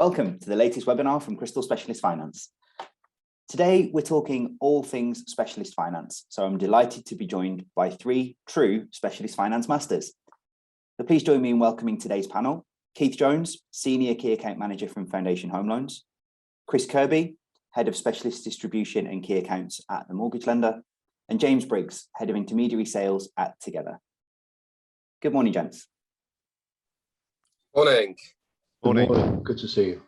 Welcome to the latest webinar from Crystal Specialist Finance. Today, we're talking all things specialist finance. So I'm delighted to be joined by three true specialist finance masters. So please join me in welcoming today's panel. Keith Jones, Senior Key Account Manager from Foundation Home Loans. Chris Kirby, Head of Specialist Distribution and Key Accounts at the Mortgage Lender. And James Briggs, Head of Intermediary Sales at Together. Good morning, gents. Morning. Morning. Good to see you.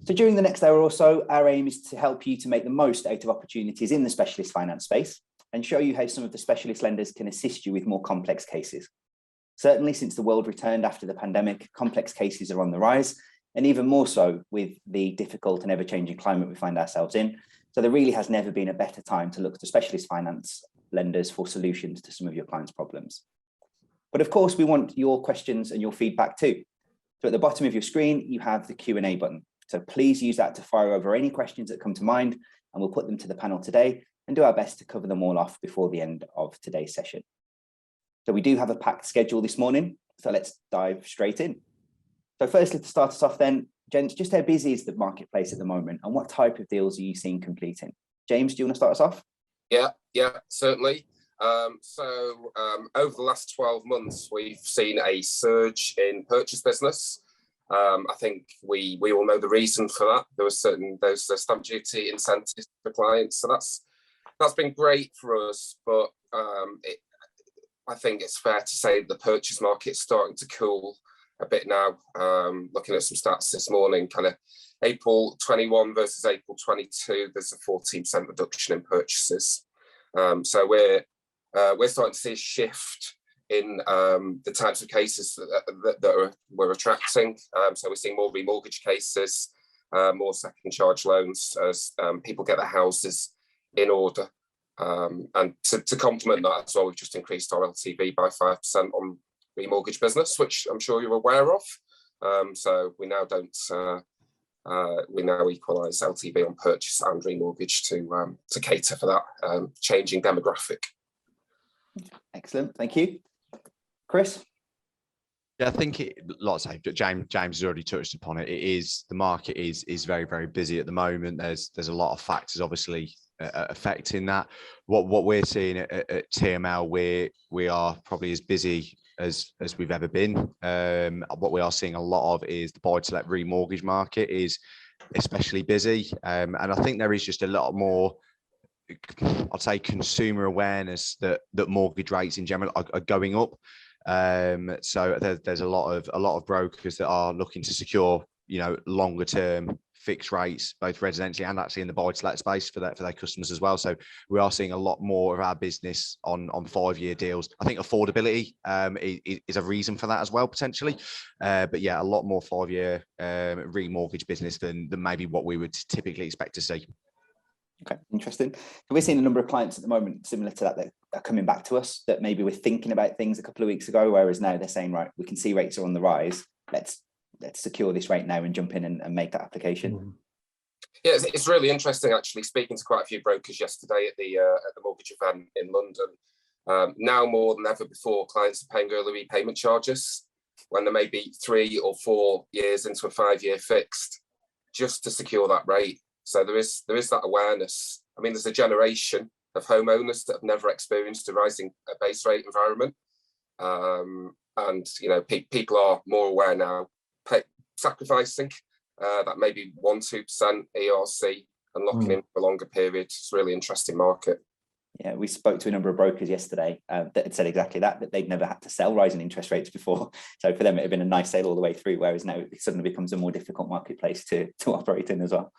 So during the next hour or so, our aim is to help you to make the most out of opportunities in the specialist finance space and show you how some of the specialist lenders can assist you with more complex cases. Certainly, since the world returned after the pandemic, complex cases are on the rise, and even more so with the difficult and ever-changing climate we find ourselves in. So there really has never been a better time to look to specialist finance lenders for solutions to some of your clients' problems. But of course, we want your questions and your feedback too. So at the bottom of your screen, you have the Q&A button. So please use that to fire over any questions that come to mind, and we'll put them to the panel today and do our best to cover them all off before the end of today's session. So we do have a packed schedule this morning, so let's dive straight in. So firstly, to start us off then, gents, just how busy is the marketplace at the moment and what type of deals are you seeing completing? James, do you want to start us off? Yeah, certainly. Over the last 12 months, we've seen a surge in purchase business. I think we all know the reason for that. There was those stamp duty incentives for clients, so that's been great for us. But I think it's fair to say the purchase market's starting to cool a bit now. Looking at some stats this morning, kind of April 21 versus April 22, there's a 14% reduction in purchases. So we're starting to see a shift in the types of cases that we're attracting. So we're seeing more remortgage cases, more second charge loans as people get their houses in order. And to complement that as well, we've just increased our LTV by 5% on remortgage business, which I'm sure you're aware of. So we now equalise LTV on purchase and remortgage to cater for that changing demographic. Excellent, thank you. Chris? Yeah, I think James has already touched upon it. The market is very, very busy at the moment. There's a lot of factors obviously affecting that. What we're seeing at TML, we are probably as busy as we've ever been. What we are seeing a lot of is the buy-to-let remortgage market is especially busy, and I think there is just a lot more, I'd say, consumer awareness that mortgage rates in general are going up. So there's a lot of brokers that are looking to secure, longer term fixed rates, both residentially and actually in the buy-to-let space for their customers as well. So we are seeing a lot more of our business on 5-year deals. I think affordability is a reason for that as well, potentially. But yeah, a lot more 5-year remortgage business than maybe what we would typically expect to see. Okay, interesting. So we're seeing a number of clients at the moment similar to that are coming back to us that maybe we're thinking about things a couple of weeks ago, whereas now they're saying, right, we can see rates are on the rise. Let's secure this rate now and jump in and make that application. Mm-hmm. Yeah, it's really interesting actually, speaking to quite a few brokers yesterday at the mortgage event in London. Now more than ever before, clients are paying early repayment charges when they may be 3 or 4 years into a 5-year fixed just to secure that rate. So there is that awareness. I mean, there's a generation of homeowners that have never experienced a rising base rate environment, and people are more aware now, sacrificing that maybe 1-2% ERC and locking in for a longer period. It's a really interesting market. Yeah, we spoke to a number of brokers yesterday that had said exactly that they'd never had to sell rising interest rates before. So for them, it had been a nice sale all the way through, whereas now it suddenly becomes a more difficult marketplace to operate in as well.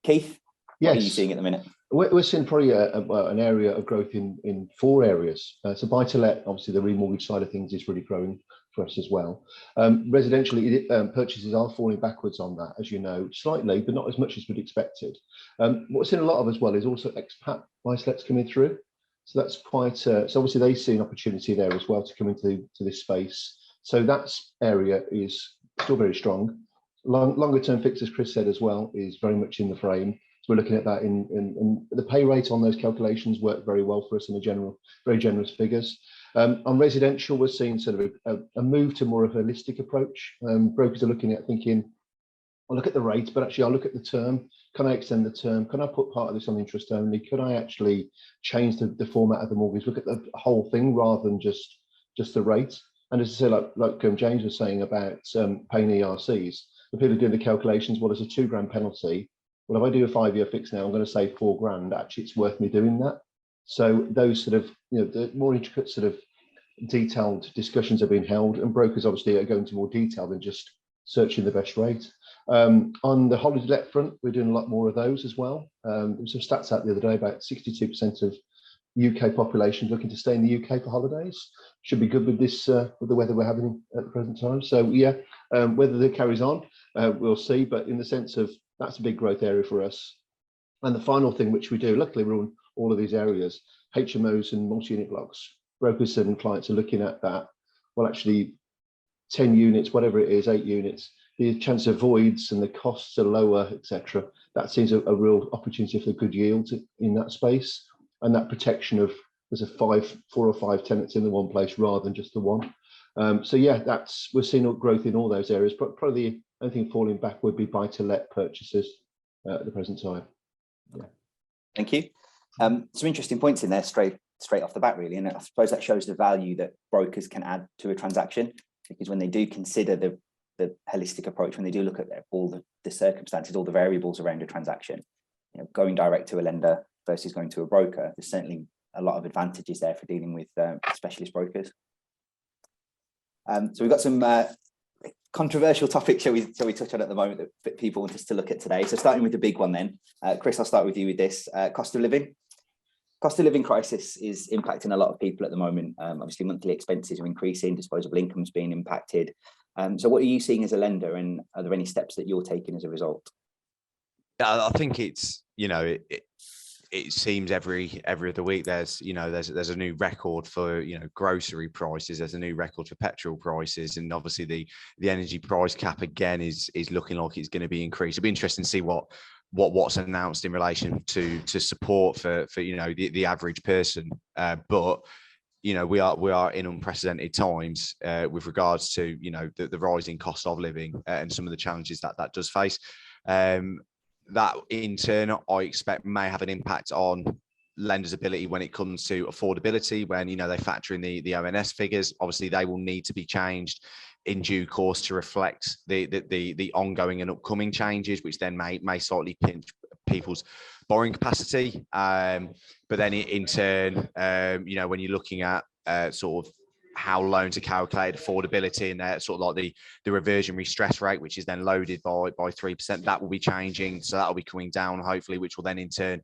Keith, what are you seeing at the minute? We're seeing probably an area of growth in 4 areas. So buy-to-let, obviously the remortgage side of things is really growing for us as well. Residentially, purchases are falling backwards on that, as you know, slightly, but not as much as we'd expected. What we're seeing a lot of as well is also expat buy-to-lets coming through. So that's quite, so obviously they see an opportunity there as well to come into this space. So that area is still very strong. Longer term fix, as Chris said as well, is very much in the frame. So we're looking at that in the pay rate on those calculations work very well for us in the general, very generous figures. On residential, we're seeing sort of a move to more of a holistic approach. Brokers are looking at thinking, I'll look at the rate, but actually I'll look at the term. Can I extend the term? Can I put part of this on interest only? Could I actually change the format of the mortgage? Look at the whole thing rather than just the rate. And as I say, like James was saying about paying ERCs, the people are doing the calculations. Well, there's a £2 penalty. Well, if I do a 5-year fix now, I'm going to save £4. Actually, it's worth me doing that. So those sort of, the more intricate sort of detailed discussions are being held, and brokers obviously are going to more detail than just searching the best rate. On the holiday let front, we're doing a lot more of those as well. There were some stats out the other day about 62% of UK population looking to stay in the UK for holidays. Should be good with this with the weather we're having at the present time. So yeah, whether that carries on, we'll see. But in the sense of that's a big growth area for us. And the final thing which we do, luckily we're on all of these areas, HMOs and multi-unit blocks. Brokers and clients are looking at that. Well, actually, 10 units, whatever it is, 8 units, the chance of voids and the costs are lower, etc. That seems a real opportunity for good yield in that space, and that protection of there's 4 or 5 tenants in the one place rather than just the one. So yeah, we're seeing growth in all those areas. But probably the only thing falling back would be buy-to-let purchases at the present time. Yeah. Thank you. Some interesting points in there straight off the bat, really, and I suppose that shows the value that brokers can add to a transaction, because when they do consider the holistic approach, when they do look at all the circumstances, all the variables around a transaction, going direct to a lender versus going to a broker, there's certainly a lot of advantages there for dealing with specialist brokers. So we've got some controversial topics shall we touch on at the moment that people want us to look at today. So starting with the big one then, Kris, I'll start with you with this. Cost of living. Cost of living crisis is impacting a lot of people at the moment. Obviously, monthly expenses are increasing, disposable income's being impacted. So what are you seeing as a lender, and are there any steps that you're taking as a result? I think it's, it seems every other week there's a new record for grocery prices, there's a new record for petrol prices, and obviously the energy price cap again is looking like it's going to be increased. It'll be interesting to see what's announced in relation to support for the average person, but we are in unprecedented times with regards to the rising cost of living and some of the challenges that does face. That in turn, I expect may have an impact on lenders' ability when it comes to affordability. When they factor in the ONS figures, obviously they will need to be changed in due course to reflect the ongoing and upcoming changes, which then may slightly pinch people's borrowing capacity. But then in turn, when you're looking at sort of how loans are calculated, affordability, and they're sort of like the reversionary stress rate, which is then loaded by 3%, that will be changing. So that will be coming down, hopefully, which will then in turn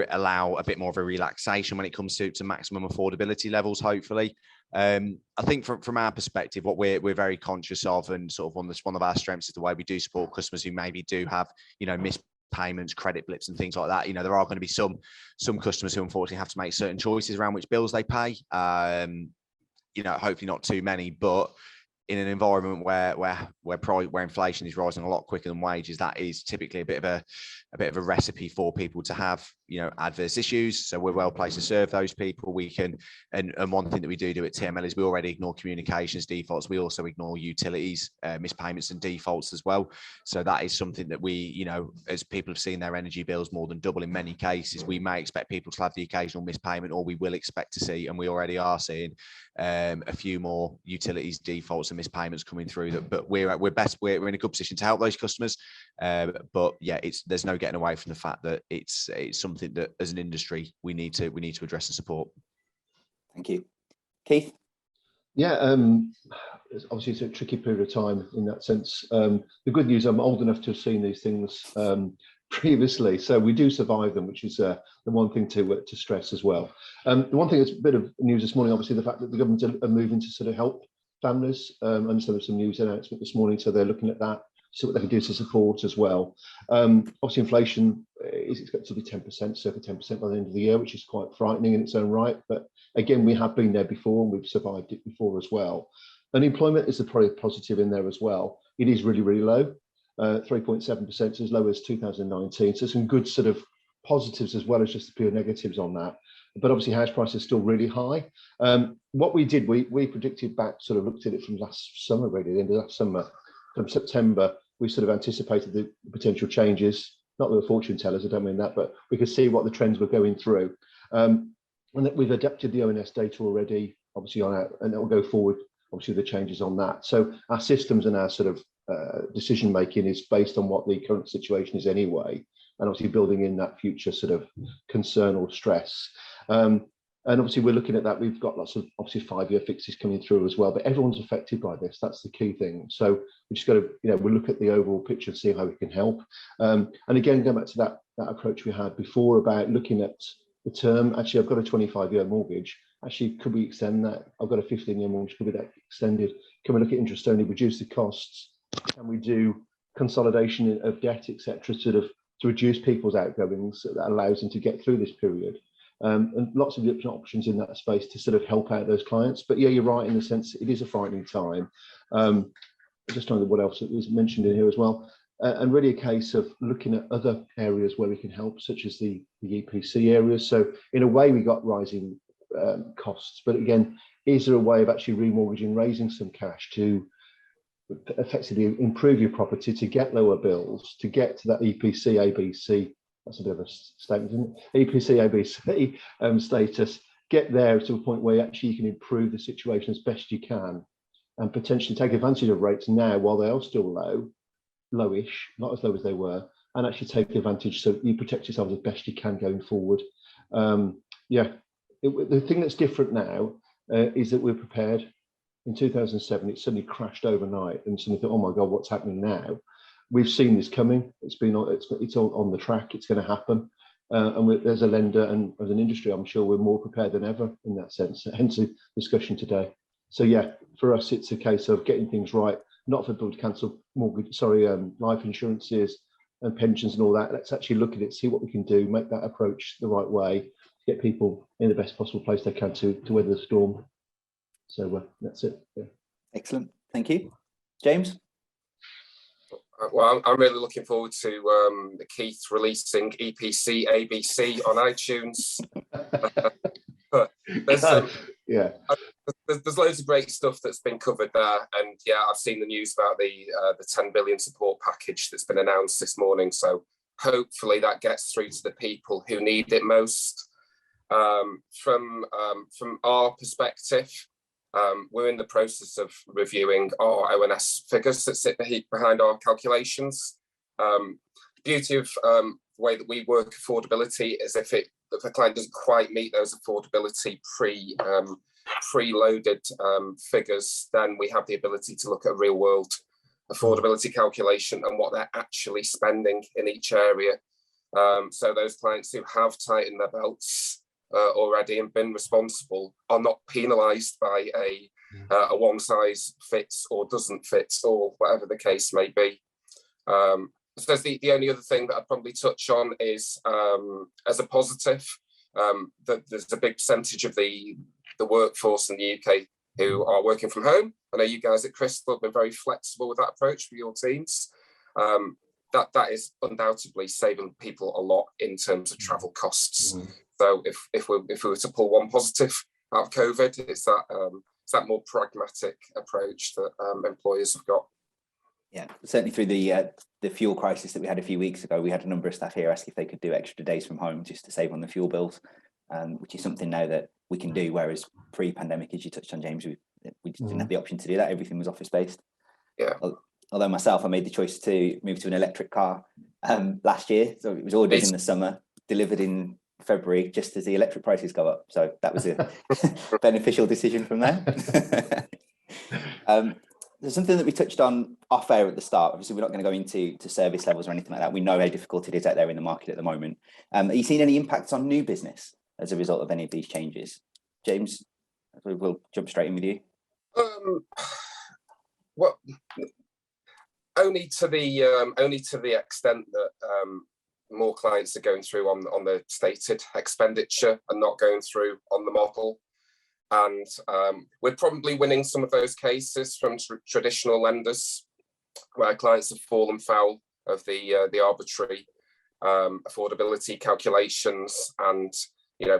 allow a bit more of a relaxation when it comes to maximum affordability levels, hopefully. I think from our perspective, what we're very conscious of, and sort of one of our strengths, is the way we do support customers who maybe do have missed payments, credit blips, and things like that. There are going to be some customers who unfortunately have to make certain choices around which bills they pay. Hopefully not too many, but in an environment where inflation is rising a lot quicker than wages, that is typically a bit of a recipe for people to have adverse issues. So we're well placed to serve those people. We can, and one thing that we do at TML is we already ignore communications defaults. We also ignore utilities, missed payments and defaults as well. So that is something that we, as people have seen their energy bills more than double in many cases, we may expect people to have the occasional missed payment, or we will expect to see, and we already are seeing a few more utilities defaults and missed payments coming through. But we're in a good position to help those customers. But yeah, there's no getting away from the fact that it's something that as an industry we need to address and support. Thank you. Keith? Yeah, obviously it's a tricky period of time in that sense. The good news, I'm old enough to have seen these things previously, so we do survive them, which is the one thing to stress as well. The one thing that's a bit of news this morning, obviously the fact that the government are moving to sort of help families. I understand there's some news announcement this morning, so they're looking at that, see what they can do to support as well. Obviously inflation is expected to be 10%, circa 10% by the end of the year, which is quite frightening in its own right. But again, we have been there before, and we've survived it before as well. Unemployment is probably positive in there as well. It is really, really low. 3.7% as low as 2019. So some good sort of positives as well as just the pure negatives on that. But obviously house prices are still really high. What we did, we predicted back, sort of looked at it from last summer, really, the end of last summer, from September, we sort of anticipated the potential changes. Not that we're fortune tellers, I don't mean that, but we could see what the trends were going through. And that we've adapted the ONS data already, obviously on our, and it will go forward, obviously the changes on that. So our systems and our sort of decision making is based on what the current situation is anyway, and obviously building in that future sort of concern or stress. And obviously we're looking at that. We've got lots of obviously 5-year fixes coming through as well, but everyone's affected by this. That's the key thing. So we just got to, we'll look at the overall picture and see how we can help. And again, going back to that approach we had before about looking at the term. Actually, I've got a 25-year mortgage. Actually, could we extend that? I've got a 15-year mortgage. Could be that extended? Can we look at interest only, reduce the costs? Can we do consolidation of debt, etc., sort of to reduce people's outgoings that allows them to get through this period? And lots of different options in that space to sort of help out those clients. But yeah, you're right in the sense it is a frightening time. Just trying to what else is mentioned in here as well. And really a case of looking at other areas where we can help, such as the EPC areas. So in a way, we got rising costs. But again, is there a way of actually remortgaging, raising some cash to effectively improve your property, to get lower bills, to get to that EPC, ABC, that's a bit of a statement, isn't it? EPC, ABC status, get there to a point where actually you can improve the situation as best you can and potentially take advantage of rates now while they are still lowish, not as low as they were, and actually take advantage so you protect yourself as best you can going forward. The thing that's different now is that we're prepared. In 2007, it suddenly crashed overnight and suddenly thought, oh my God, what's happening now? We've seen this coming. It's all on the track. It's going to happen. And there's a lender and as an industry, I'm sure we're more prepared than ever in that sense, hence the discussion today. So yeah, for us, it's a case of getting things right, not for people to cancel life insurances and pensions and all that. Let's actually look at it, see what we can do, make that approach the right way, get people in the best possible place they can to weather the storm. So that's it. Yeah. Excellent. Thank you. James? Well, I'm really looking forward to Keith releasing EPC ABC on iTunes. But there's loads of great stuff that's been covered there, and yeah, I've seen the news about the 10 billion support package that's been announced this morning. So hopefully that gets through to the people who need it most. From our perspective, we're in the process of reviewing our ONS figures that sit behind our calculations. The beauty of the way that we work affordability is if the client doesn't quite meet those affordability preloaded figures, then we have the ability to look at a real world affordability calculation and what they're actually spending in each area. So those clients who have tightened their belts already and been responsible are not penalised by a one size fits or doesn't fit or whatever the case may be. So the only other thing that I'd probably touch on is as a positive, that there's a big percentage of the workforce in the UK who are working from home. I know you guys at Crystal have been very flexible with that approach for your teams. That is undoubtedly saving people a lot in terms of travel costs. So if we were to pull one positive out of COVID, it's that more pragmatic approach that employers have got. Yeah, certainly through the fuel crisis that we had a few weeks ago, we had a number of staff here ask if they could do extra days from home just to save on the fuel bills, which is something now that we can do, whereas pre-pandemic, as you touched on, James, we just didn't have the option to do that. Everything was office-based. Yeah. Although myself, I made the choice to move to an electric car last year. So it was ordered in the summer, delivered in February, just as the electric prices go up. So that was a beneficial decision from there. There's something that we touched on off air at the start. Obviously, we're not going to go into service levels or anything like that. We know how difficult it is out there in the market at the moment. Are you seeing any impacts on new business as a result of any of these changes? James, we'll jump straight in with you. Well, only to the extent that more clients are going through on the stated expenditure and not going through on the model. And we're probably winning some of those cases from traditional lenders where clients have fallen foul of the arbitrary affordability calculations, and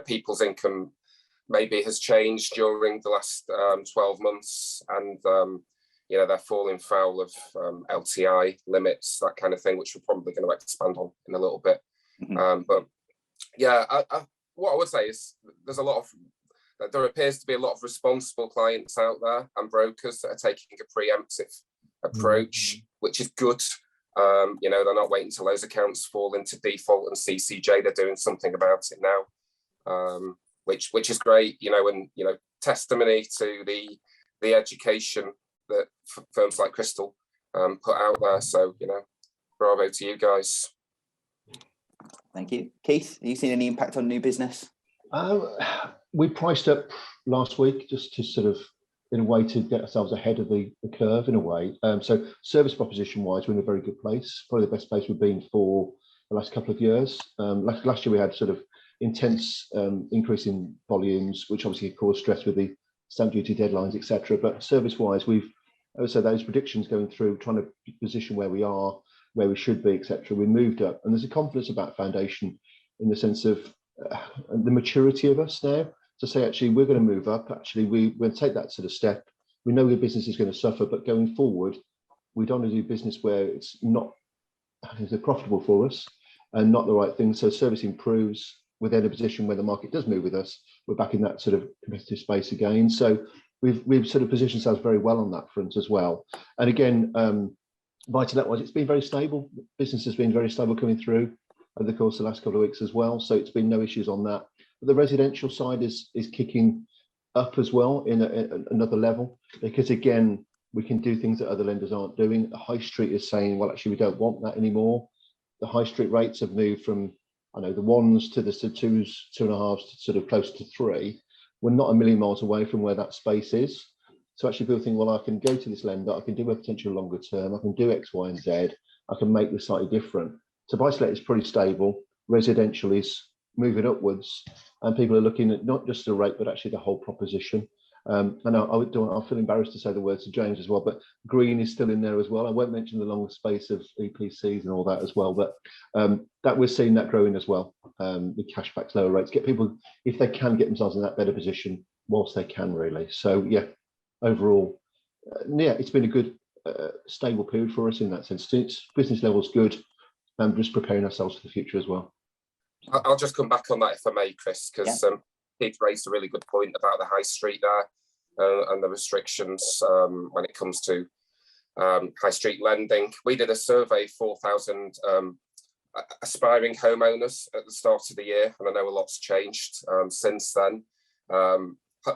people's income maybe has changed during the last 12 months, and they're falling foul of LTI limits, that kind of thing, which we're probably going to expand on in a little bit. But yeah, what I would say is there appears to be a lot of responsible clients out there and brokers that are taking a preemptive approach, which is good. They're not waiting till those accounts fall into default and CCJ. They're doing something about it now, which is great. And testimony to the education that firms like Crystal put out there. So bravo to you guys. Thank you. Keith, have you seen any impact on new business? We priced up last week just to sort of, in a way, to get ourselves ahead of the curve in a way. So service proposition wise, we're in a very good place, probably the best place we've been for the last couple of years. Last year we had sort of intense increase in volumes, which obviously caused stress with the stamp duty deadlines, etc. But service wise, so those predictions going through, trying to position where we are, where we should be, etc. We moved up, and there's a confidence about foundation in the sense of the maturity of us now to say, actually, we're going to move up. Actually, we're going to take that sort of step. We know the business is going to suffer, but going forward, we don't want to do business where it's not profitable for us and not the right thing. So service improves. We're then in a position where the market does move with us. We're back in that sort of competitive space again. So we've sort of positioned ourselves very well on that front as well. And again, Vitalette wise, it's been very stable. Business has been very stable coming through over the course of the last couple of weeks as well. So it's been no issues on that. But the residential side is kicking up as well in another level, because again, we can do things that other lenders aren't doing. The high street is saying, well, actually, we don't want that anymore. The high street rates have moved from, the 1s to the 2s, 2.5s to sort of close to 3. We're not a million miles away from where that space is. So actually people think, well, I can go to this lender, I can do a potential longer term, I can do X, Y, and Z, I can make this slightly different. So buy-to-let is pretty stable. Residential is moving upwards, and people are looking at not just the rate, but actually the whole proposition. And I feel embarrassed to say the words to James as well, but green is still in there as well. I won't mention the longer space of EPCs and all that as well, but that we're seeing that growing as well. The cashbacks, lower rates, get people, if they can, get themselves in that better position whilst they can, really. So yeah, overall, it's been a good stable period for us in that sense. It's business level's good, and just preparing ourselves for the future as well. I'll just come back on that if I may, Chris, because Keith raised a really good point about the high street there and the restrictions when it comes to high street lending. We did a survey, 4,000 aspiring homeowners at the start of the year, and I know a lot's changed since then.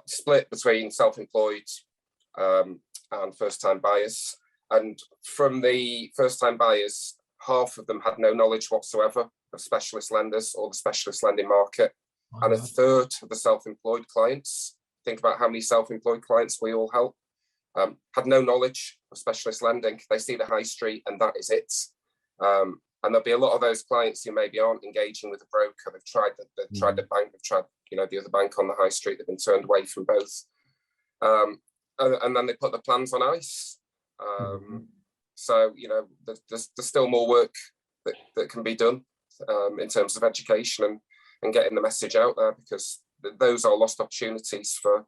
Split between self-employed and first-time buyers. And from the first-time buyers, half of them had no knowledge whatsoever of specialist lenders or the specialist lending market. And a third of the self-employed clients, think about how many self-employed clients we all help, had no knowledge of specialist lending. They see the high street and that is it. And there'll be a lot of those clients who maybe aren't engaging with a broker. They've tried the bank, they've tried the other bank on the high street. They've been turned away from both. And then they put the plans on ice. So, there's still more work that can be done in terms of education and getting the message out there, because those are lost opportunities for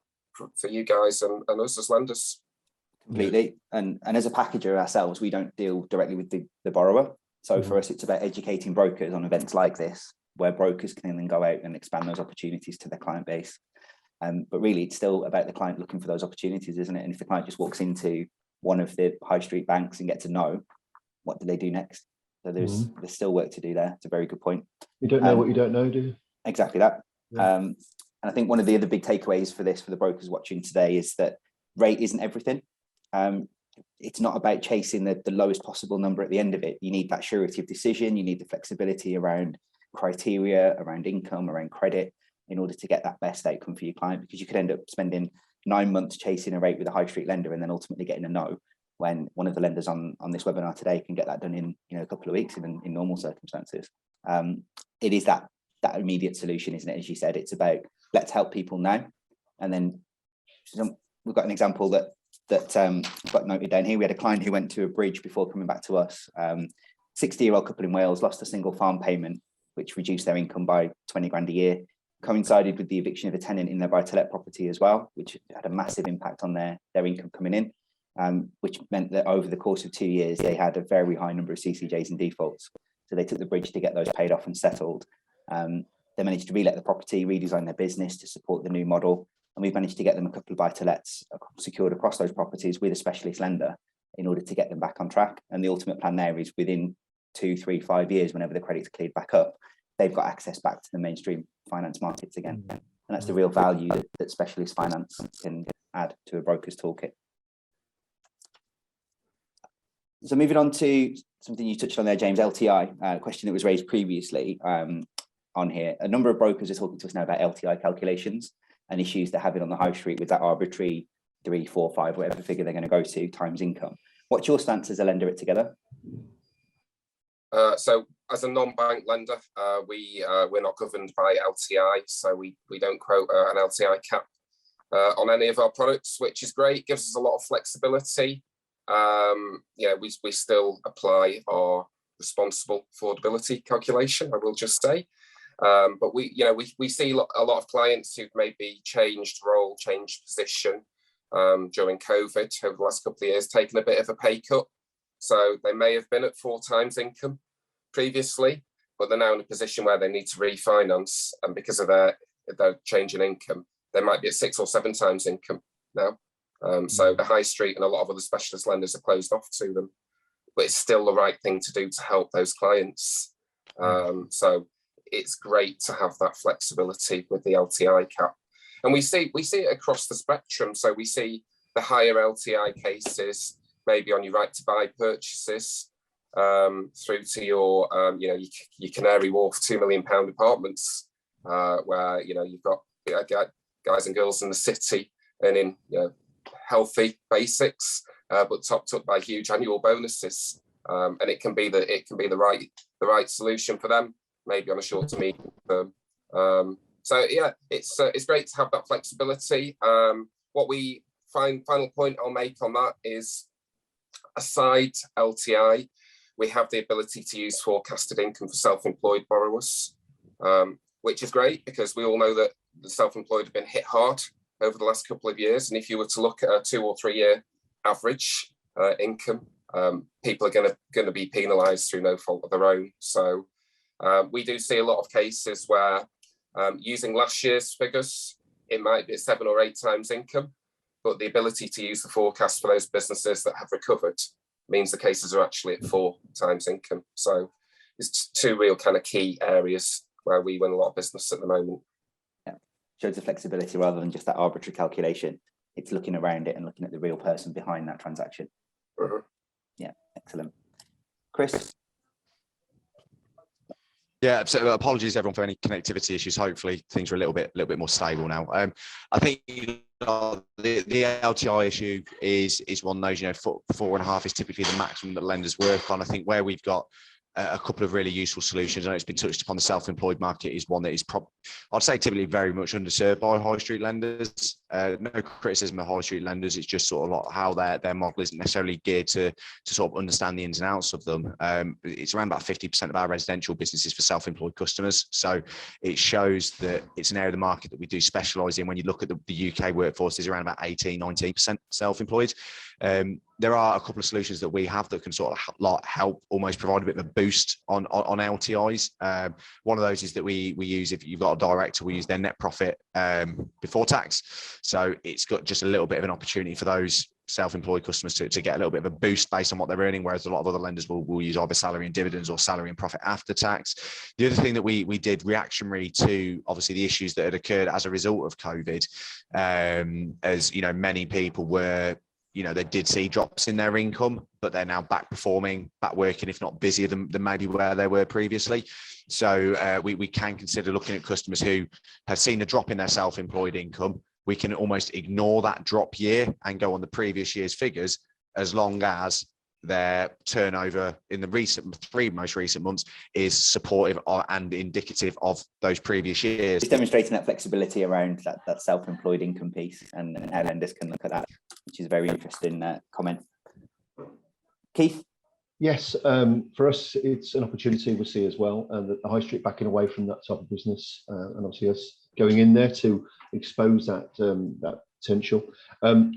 you guys and us as lenders. Completely. And as a packager ourselves, we don't deal directly with the borrower. So for us, it's about educating brokers on events like this, where brokers can then go out and expand those opportunities to their client base. But really, it's still about the client looking for those opportunities, isn't it? And if the client just walks into one of the high street banks and gets to know, what do they do next? So there's still work to do there. It's a very good point. You don't know what you don't know, do you? Exactly that. Yeah. And I think one of the other big takeaways for the brokers watching today is that rate isn't everything. It's not about chasing the lowest possible number at the end of it. You need that surety of decision. You need the flexibility around criteria, around income, around credit, in order to get that best outcome for your client, because you could end up spending 9 months chasing a rate with a high street lender and then ultimately getting a no, when one of the lenders on this webinar today can get that done in a couple of weeks in normal circumstances. It is that immediate solution, isn't it? As you said, it's about let's help people now. And then we've got an example that that got noted down here. We had a client who went to a bridge before coming back to us. 60-year-old couple in Wales lost a single farm payment, which reduced their income by 20 grand a year. Coincided with the eviction of a tenant in their buy-to-let property as well, which had a massive impact on their income coming in, which meant that over the course of 2 years, they had a very high number of CCJs and defaults. So they took the bridge to get those paid off and settled. They managed to relet the property, redesign their business to support the new model. And we've managed to get them a couple of buy-to-lets secured across those properties with a specialist lender in order to get them back on track. And the ultimate plan there is within 2, 3, 5 years, whenever the credit's cleared back up, they've got access back to the mainstream finance markets again. And that's the real value that specialist finance can add to a broker's toolkit. So moving on to something you touched on there, James, LTI, a question that was raised previously on here. A number of brokers are talking to us now about LTI calculations and issues they're having on the high street with that arbitrary 3, 4, 5, whatever figure they're going to go to times income. What's your stance as a lender at Together? So as a non-bank lender, we're not governed by LTI, so we don't quote an LTI cap on any of our products, which is great. Gives us a lot of flexibility. We still apply our responsible affordability calculation, I will just say. But we see a lot of clients who've maybe changed role, changed position during COVID over the last couple of years, taken a bit of a pay cut. So they may have been at 4 times income previously, but they're now in a position where they need to refinance, and because of their change in income, they might be at 6 or 7 times income now. So the high street and a lot of other specialist lenders are closed off to them, but it's still the right thing to do to help those clients. So it's great to have that flexibility with the LTI cap. And we see it across the spectrum. So we see the higher LTI cases, maybe on your right to buy purchases, through to your Canary Wharf £2 million apartments, where you've got guys and girls in the city earning healthy basics, but topped up by huge annual bonuses, and it can be the right solution for them, maybe on a short to medium term. So yeah, it's great to have that flexibility. What we final point I'll make on that is, aside LTI, we have the ability to use forecasted income for self-employed borrowers, which is great because we all know that the self-employed have been hit hard over the last couple of years. And if you were to look at a 2 or 3 year average income, people are going to be penalised through no fault of their own. So we do see a lot of cases where using last year's figures, it might be 7 or 8 times income, but the ability to use the forecast for those businesses that have recovered means the cases are actually at 4 times income. So it's 2 real kind of key areas where we win a lot of business at the moment. Yeah, shows the flexibility rather than just that arbitrary calculation. It's looking around it and looking at the real person behind that transaction. Yeah, excellent. Kris? Yeah, so apologies everyone for any connectivity issues. Hopefully things are a little bit more stable now. I think the LTI issue is one of those, 4.5 is typically the maximum that lenders work on. I think where we've got a couple of really useful solutions, I know it's been touched upon, the self-employed market is one that is I'd say typically very much underserved by high street lenders. No criticism of high street lenders, it's just sort of how their model isn't necessarily geared to sort of understand the ins and outs of them. It's around about 50% of our residential businesses for self-employed customers. So it shows that it's an area of the market that we do specialise in. When you look at the UK workforce, is around about 18-19% self-employed. There are a couple of solutions that we have that can sort of help almost provide a bit of a boost on LTIs. One of those is that we use, if you've got a director, we use their net profit before tax. So it's got just a little bit of an opportunity for those self-employed customers to get a little bit of a boost based on what they're earning, whereas a lot of other lenders will use either salary and dividends or salary and profit after tax. The other thing that we did reactionary to obviously the issues that had occurred as a result of COVID, as many people were, they did see drops in their income, but they're now back performing, back working, if not busier than maybe where they were previously. So we can consider looking at customers who have seen a drop in their self-employed income. We can almost ignore that drop year and go on the previous year's figures, as long as their turnover in the three most recent months is supportive and indicative of those previous years. It's demonstrating that flexibility around that self-employed income piece, and how lenders can look at that, which is a very interesting comment. Keith? Yes, for us, it's an opportunity we see as well, and the high street backing away from that type of business, and obviously us going in there to expose that that potential.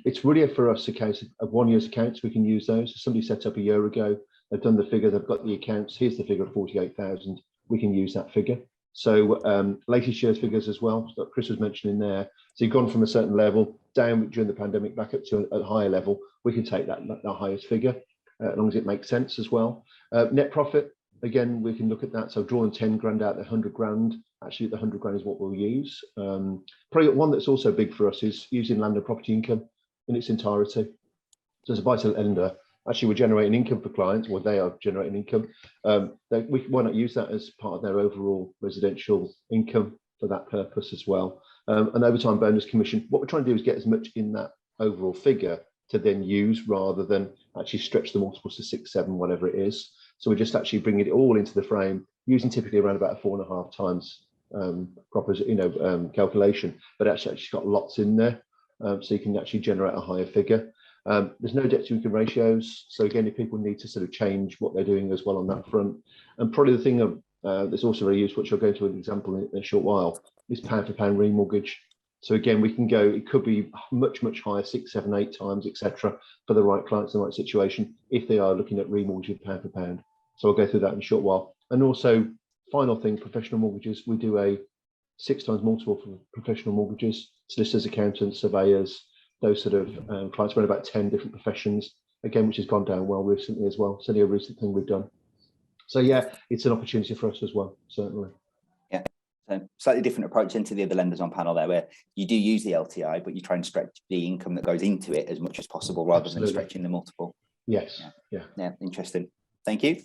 It's really for us a case of 1 year's accounts. We can use those. So somebody set up a year ago, they've done the figure, they've got the accounts. Here's the figure of 48,000. We can use that figure. So latest year's figures as well, that Kris was mentioning there. So you've gone from a certain level down during the pandemic back up to a higher level. We can take that highest figure, as long as it makes sense as well. Net profit, again, we can look at that. So drawing 10 grand out, the 100 grand, actually the 100 grand is what we'll use. Probably one that's also big for us is using land and property income in its entirety. So as a buy-to-let lender, actually we're generating income for clients, or they are generating income. Why not use that as part of their overall residential income for that purpose as well? And overtime bonus commission, what we're trying to do is get as much in that overall figure to then use, rather than actually stretch the multiples to 6, 7, whatever it is. So we're just actually bringing it all into the frame, using typically around about a 4.5 times calculation, but actually got lots in there, so you can actually generate a higher figure. There's no debt to income ratios, so again, if people need to sort of change what they're doing as well on that front. And probably the thing that's also very useful, which I'll go to an example in a short while, is pound for pound remortgage. So again, we can go, it could be much higher, 6, 7, 8 times, etc., for the right clients in the right situation, if they are looking at remortgaging pound for pound. So I'll go through that in a short while. And also, final thing, professional mortgages. We do a 6 times multiple for professional mortgages, solicitors, accountants, surveyors, those sort of clients. We're in about 10 different professions, again, which has gone down well recently as well. It's only a recent thing we've done. So yeah, it's an opportunity for us as well, certainly. Yeah, so slightly different approach into the other lenders on panel there, where you do use the LTI, but you try and stretch the income that goes into it as much as possible, rather than stretching the multiple. Yes. Yeah. Interesting. Thank you.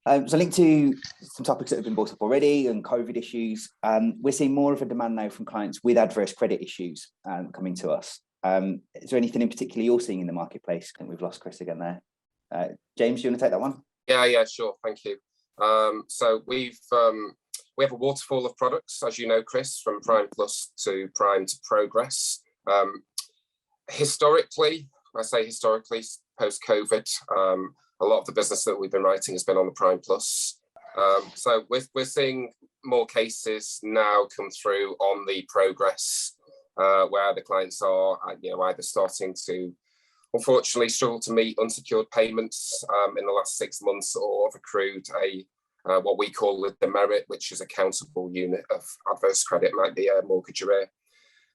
So linked to some topics that have been brought up already, and COVID issues, we're seeing more of a demand now from clients with adverse credit issues coming to us. Is there anything in particular you're seeing in the marketplace? I think we've lost Kris again there. James, do you want to take that one? Yeah, sure. Thank you. So we have a waterfall of products, as you know, Kris, from Prime Plus to Prime to Progress. Historically, I say historically, post-COVID, a lot of the business that we've been writing has been on the Prime Plus. So we're seeing more cases now come through on the Progress, where the clients are, either starting to, unfortunately, struggle to meet unsecured payments in the last 6 months, or have accrued what we call the demerit, which is a countable unit of adverse credit, might be a mortgage arrear,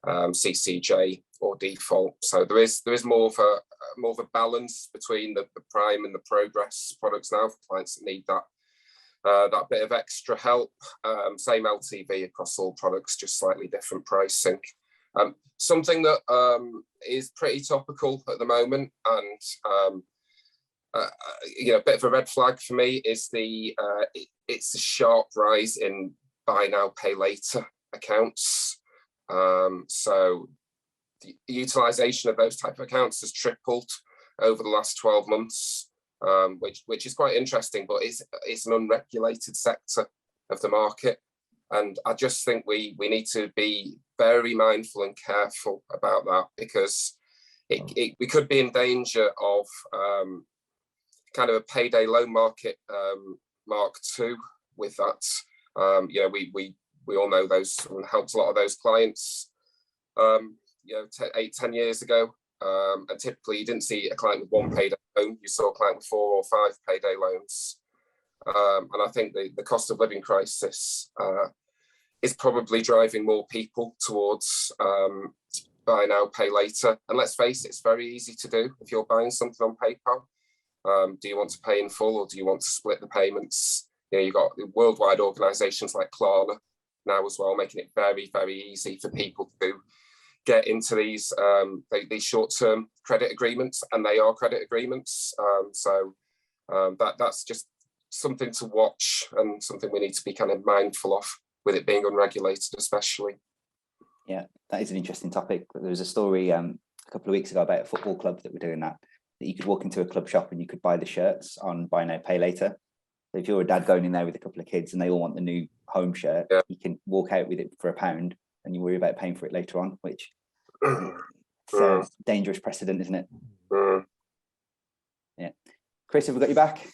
CCJ, or default. So there is more of a balance between the Prime and the Progress products now for clients that need that bit of extra help. Same LTV across all products, just slightly different pricing. Something that is pretty topical at the moment, and a bit of a red flag for me, is it's a sharp rise in buy now, pay later accounts. So the utilisation of those type of accounts has tripled over the last 12 months, which is quite interesting, but it's an unregulated sector of the market. And I just think we need to be very mindful and careful about that, because we could be in danger of kind of a payday loan market Mark II with that. We all know those, and helped a lot of those clients 8-10 years ago, and typically you didn't see a client with 1 payday loan, you saw a client with 4 or 5 payday loans. And I think the cost of living crisis is probably driving more people towards buy now, pay later. And let's face it, it's very easy to do if you're buying something on PayPal. Do you want to pay in full, or do you want to split the payments? You've got worldwide organisations like Klarna now as well, making it very, very easy for people to get into these short-term credit agreements, and they are credit agreements. That's just something to watch, and something we need to be kind of mindful of, with it being unregulated especially. Yeah, that is an interesting topic. There was a story a couple of weeks ago about a football club that were doing that. that you could walk into a club shop and you could buy the shirts on buy now, pay later. So if you're a dad going in there with a couple of kids and they all want the new home shirt, you can walk out with it for £1 and you worry about paying for it later on, which it's a dangerous precedent, isn't it? Yeah. Chris, have we got you back?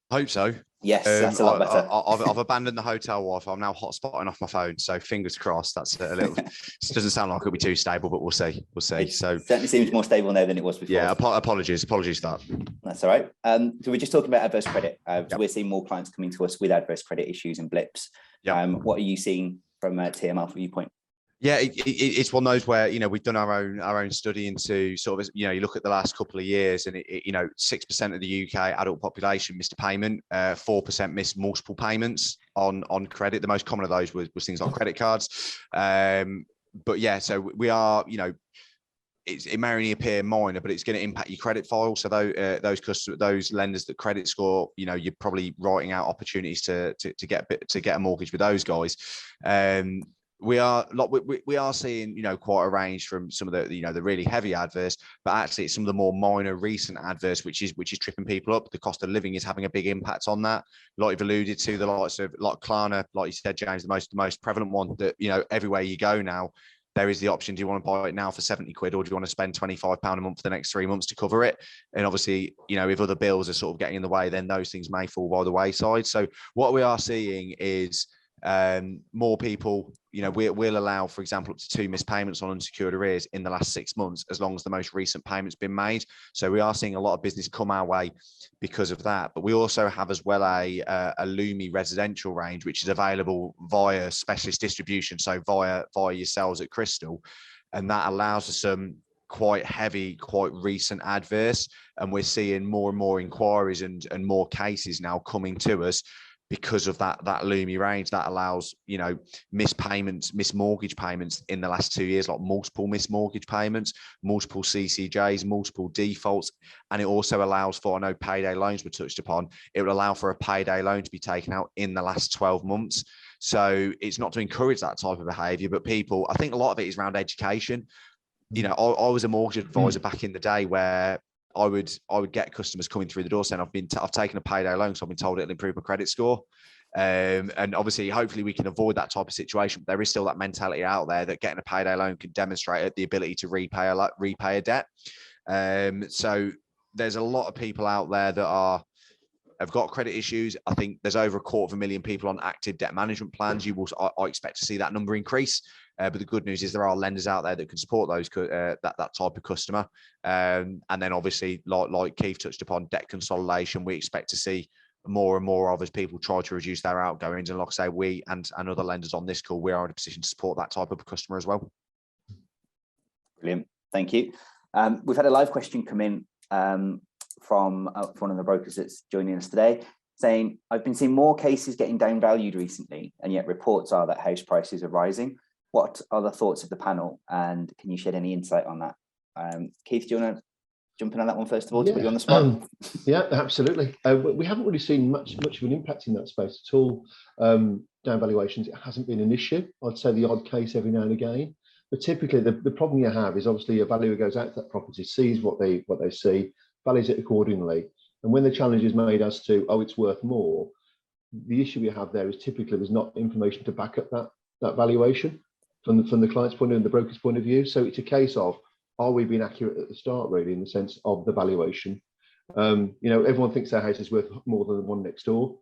Hope so. Yes, that's a lot better. I've abandoned the hotel Wi-Fi. I'm now hotspotting off my phone, so fingers crossed. That's a little. It doesn't sound like it'll be too stable, but we'll see. We'll see. It certainly seems more stable now than it was before. Yeah, apologies for that. That's all right. So we're just talking about adverse credit. So we're seeing more clients coming to us with adverse credit issues and blips. What are you seeing from a TML viewpoint? Yeah, it's one of those where, you know, we've done our own study into sort of, you know, you look at the last couple of years and, you know, 6% of the UK adult population missed a payment, 4% missed multiple payments on credit. The most common of those was things like credit cards. But yeah, so we are, you know, it may only appear minor, but it's going to impact your credit file. So those lenders that credit score, you know, you're probably writing out opportunities to get a mortgage with those guys. We are seeing, you know, quite a range from some of the, you know, the really heavy adverse, but actually it's some of the more minor recent adverse, which is tripping people up. The cost of living is having a big impact on that. Like you've alluded to, the likes of like Klarna, like you said, James, the most prevalent one that, you know, everywhere you go now, there is the option. Do you want to buy it now for 70 quid, or do you want to spend £25 a month for the next 3 months to cover it? And obviously, you know, if other bills are sort of getting in the way, then those things may fall by the wayside. So what we are seeing is more people, you know, we'll allow, for example, up to 2 missed payments on unsecured arrears in the last 6 months, as long as the most recent payment's been made. So we are seeing a lot of business come our way because of that. But we also have as well a Lumi residential range, which is available via specialist distribution, so via yourselves at Crystal, and that allows us some quite heavy, quite recent adverse, and we're seeing more and more inquiries and more cases now coming to us because of that Lumi range that allows, you know, missed mortgage payments in the last 2 years, like multiple missed mortgage payments, multiple CCJs, multiple defaults. And it also allows for, I know payday loans were touched upon, it would allow for a payday loan to be taken out in the last 12 months. So it's not to encourage that type of behavior, but people, I think a lot of it is around education. You know, I was a mortgage advisor back in the day where I would get customers coming through the door saying, I've taken a payday loan, so I've been told it'll improve my credit score. And obviously, hopefully we can avoid that type of situation. But there is still that mentality out there that getting a payday loan can demonstrate the ability to repay a debt. So there's a lot of people out there that have got credit issues. I think there's over 250,000 people on active debt management plans. I expect to see that number increase. But the good news is there are lenders out there that can support those that type of customer. And then obviously, like Keith touched upon, debt consolidation, we expect to see more and more of as people try to reduce their outgoings. And like I say, we and other lenders on this call, we are in a position to support that type of customer as well. Brilliant. Thank you. We've had a live question come in from one of the brokers that's joining us today, saying, I've been seeing more cases getting downvalued recently, and yet reports are that house prices are rising. What are the thoughts of the panel, and can you shed any insight on that? Keith, do you want to jump in on that one first of all, to put you on the spot? Yeah, absolutely. We haven't really seen much of an impact in that space at all. Down valuations, it hasn't been an issue. I'd say the odd case every now and again, but typically the problem you have is obviously a valuer goes out to that property, sees what they see, values it accordingly, and when the challenge is made as to, oh, it's worth more, the issue we have there is typically there's not information to back up that valuation from the client's point of view and the broker's point of view. So it's a case of, are we being accurate at the start, really, in the sense of the valuation? You know, everyone thinks their house is worth more than the one next door.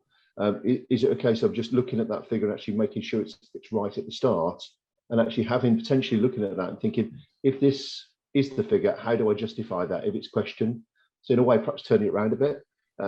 Is it a case of just looking at that figure and actually making sure it's right at the start, and actually potentially looking at that and thinking, if this is the figure, how do I justify that if it's questioned? So in a way, perhaps turning it around a bit,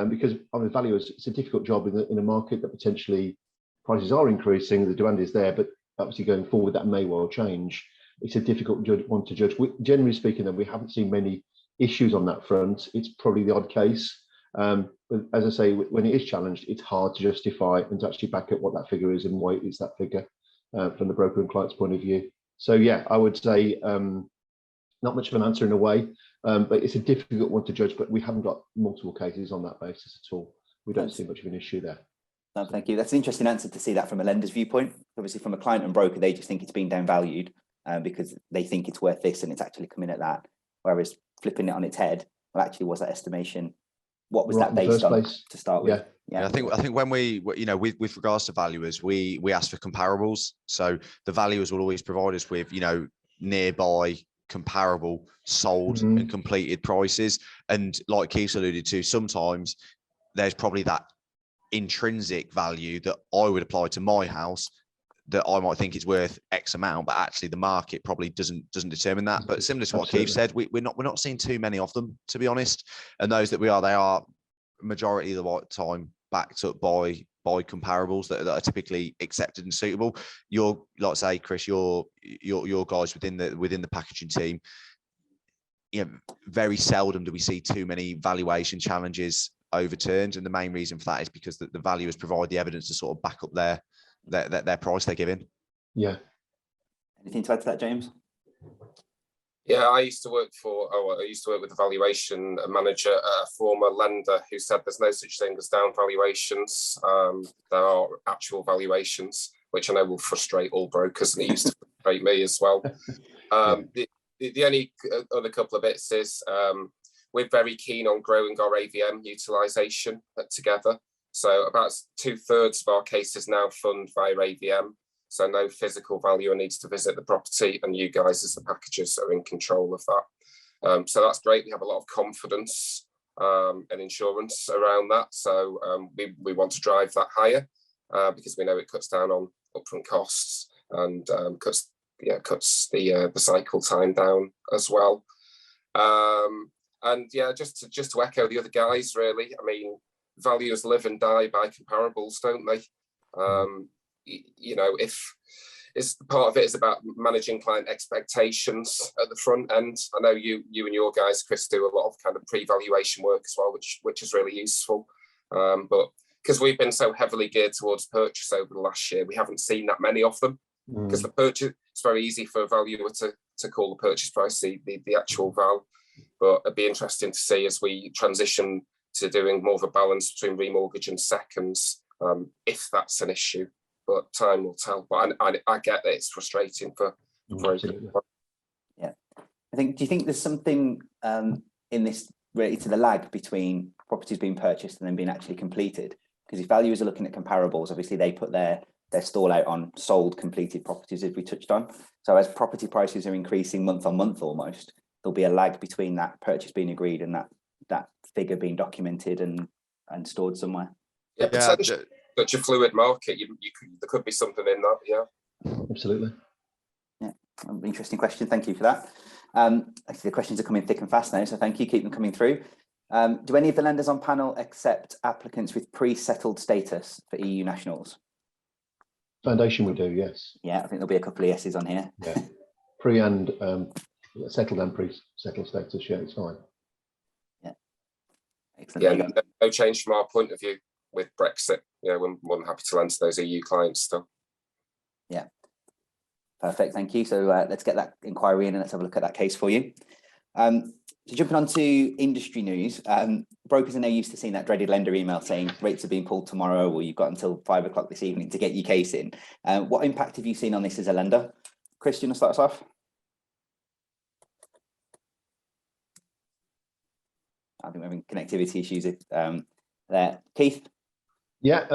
because on the valuers, it's a difficult job in a market that potentially prices are increasing, the demand is there, but obviously going forward that may well change. It's a difficult one to judge. Generally speaking, though, we haven't seen many issues on that front. It's probably the odd case, but as I say, when it is challenged, it's hard to justify and to actually back up what that figure is and why it's that figure from the broker and client's point of view. So yeah, I would say not much of an answer in a way, but it's a difficult one to judge. But we haven't got multiple cases on that basis at all. We don't see much of an issue there. No, thank you. That's an interesting answer to see that from a lender's viewpoint. Obviously, from a client and broker, they just think it's being downvalued because they think it's worth this and it's actually coming at that. Whereas flipping it on its head, well, actually, was that estimation, what was Right, that in the based first on place. to start with? Yeah, I think when we, you know, with regards to valuers, we ask for comparables. So the valuers will always provide us with, you know, nearby comparable sold and completed prices. And like Keith alluded to, sometimes there's probably that intrinsic value that I would apply to my house that I might think is worth X amount, but actually the market probably doesn't determine that. But similar to what Keith said, we're not seeing too many of them, to be honest. And those that we are, they are majority of the time backed up by comparables that are typically accepted and suitable. You're, like I say, Kris, your guys within the packaging team, you know, very seldom do we see too many valuation challenges overturned, and the main reason for that is because the valuers provide the evidence to sort of back up their price they're giving. Yeah. Anything to add to that, James? Yeah, I used to work with a valuation manager at a former lender who said there's no such thing as down valuations. There are actual valuations, which I know will frustrate all brokers, and it used to frustrate me as well. The only other couple of bits is we're very keen on growing our AVM utilisation together. So about 2/3 of our cases now fund via AVM. So no physical valuer needs to visit the property, and you guys as the packagers are in control of that. So that's great. We have a lot of confidence and insurance around that. So we want to drive that higher because we know it cuts down on upfront costs and cuts the cycle time down as well. And yeah, just to echo the other guys, really. I mean, valuers live and die by comparables, don't they? You know, if it's part of it is about managing client expectations at the front end. I know you and your guys, Kris, do a lot of kind of pre-valuation work as well, which is really useful. But because we've been so heavily geared towards purchase over the last year, we haven't seen that many of them. Because the purchase, it's very easy for a valuer to call the purchase price the actual val. But it'd be interesting to see as we transition to doing more of a balance between remortgage and seconds, if that's an issue. But time will tell. But I get that it's frustrating for Absolutely. Yeah, do you think there's something in this related to the lag between properties being purchased and then being actually completed? Because if valuers are looking at comparables, obviously they put their stall out on sold completed properties, as we touched on. So as property prices are increasing month on month almost, there'll be a lag between that purchase being agreed and that figure being documented and stored somewhere. Yeah, potentially. Such a fluid market, there could be something in that. Yeah, absolutely. Yeah, interesting question. Thank you for that. Actually, the questions are coming thick and fast now, so thank you. Keep them coming through. Do any of the lenders on panel accept applicants with pre-settled status for EU nationals? Foundation we do, yes. Yeah, I think there'll be a couple of yeses on here. Yeah, pre and settled and pre-settled status. Yeah, it's fine. Yeah, excellent. Yeah, no change from our point of view with Brexit. Yeah, we're more than happy to lend to those EU clients still. Yeah, perfect. Thank you. So let's get that inquiry in and let's have a look at that case for you. So jumping on to industry news, brokers are now used to seeing that dreaded lender email saying rates are being pulled tomorrow, or you've got until 5 o'clock this evening to get your case in. What impact have you seen on this as a lender? Kris, do you want to start us off? I think we're having connectivity issues there. Keith? Yeah,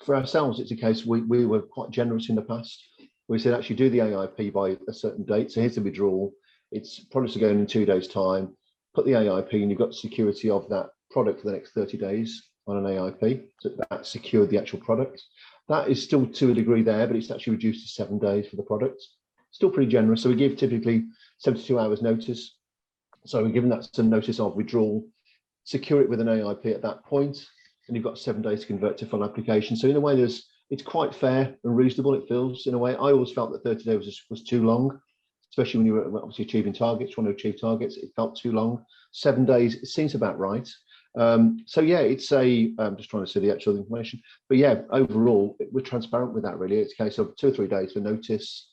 for ourselves, it's a case we were quite generous in the past. We said actually do the AIP by a certain date. So here's the withdrawal. It's products are going in 2 days' time. Put the AIP and you've got security of that product for the next 30 days on an AIP. So that secured the actual product. That is still to a degree there, but it's actually reduced to 7 days for the product. Still pretty generous. So we give typically 72 hours notice. So we're given that some notice of withdrawal, secure it with an AIP at that point, and you've got 7 days to convert to full application. So in a way, it's quite fair and reasonable, it feels, in a way. I always felt that 30 days was too long, especially when you were obviously achieving targets, trying to achieve targets. It felt too long. 7 days, it seems about right. So yeah, it's I'm just trying to see the actual information. But yeah, overall, we're transparent with that, really. It's a case of 2 or 3 days for notice.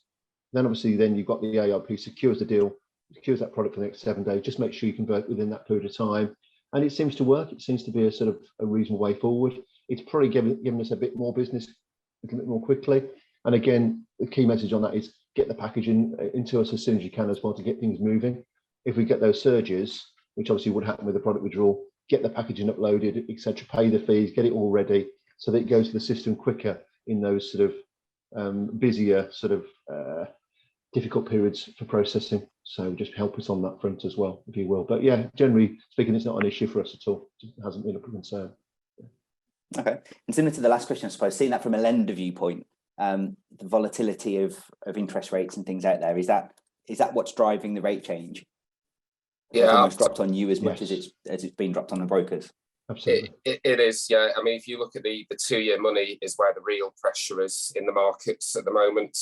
Then obviously, then you've got the AIP secures the deal, secures that product for the next 7 days. Just make sure you convert within that period of time. And it seems to work. It seems to be a sort of a reasonable way forward. It's probably given us a bit more business a little bit more quickly. And again, the key message on that is get the packaging into us as soon as you can as well to get things moving. If we get those surges, which obviously would happen with the product withdrawal, get the packaging uploaded, etc., pay the fees, get it all ready so that it goes to the system quicker in those sort of busier sort of difficult periods for processing. So just help us on that front as well, if you will. But yeah, generally speaking, it's not an issue for us at all. It hasn't been a concern. Okay. And similar to the last question, I suppose, seeing that from a lender viewpoint, the volatility of interest rates and things out there, is that what's driving the rate change? Yeah, it's almost dropped on you as much Yes. as it's been dropped on the brokers. Absolutely. It is, yeah. I mean, if you look at the 2-year money is where the real pressure is in the markets at the moment.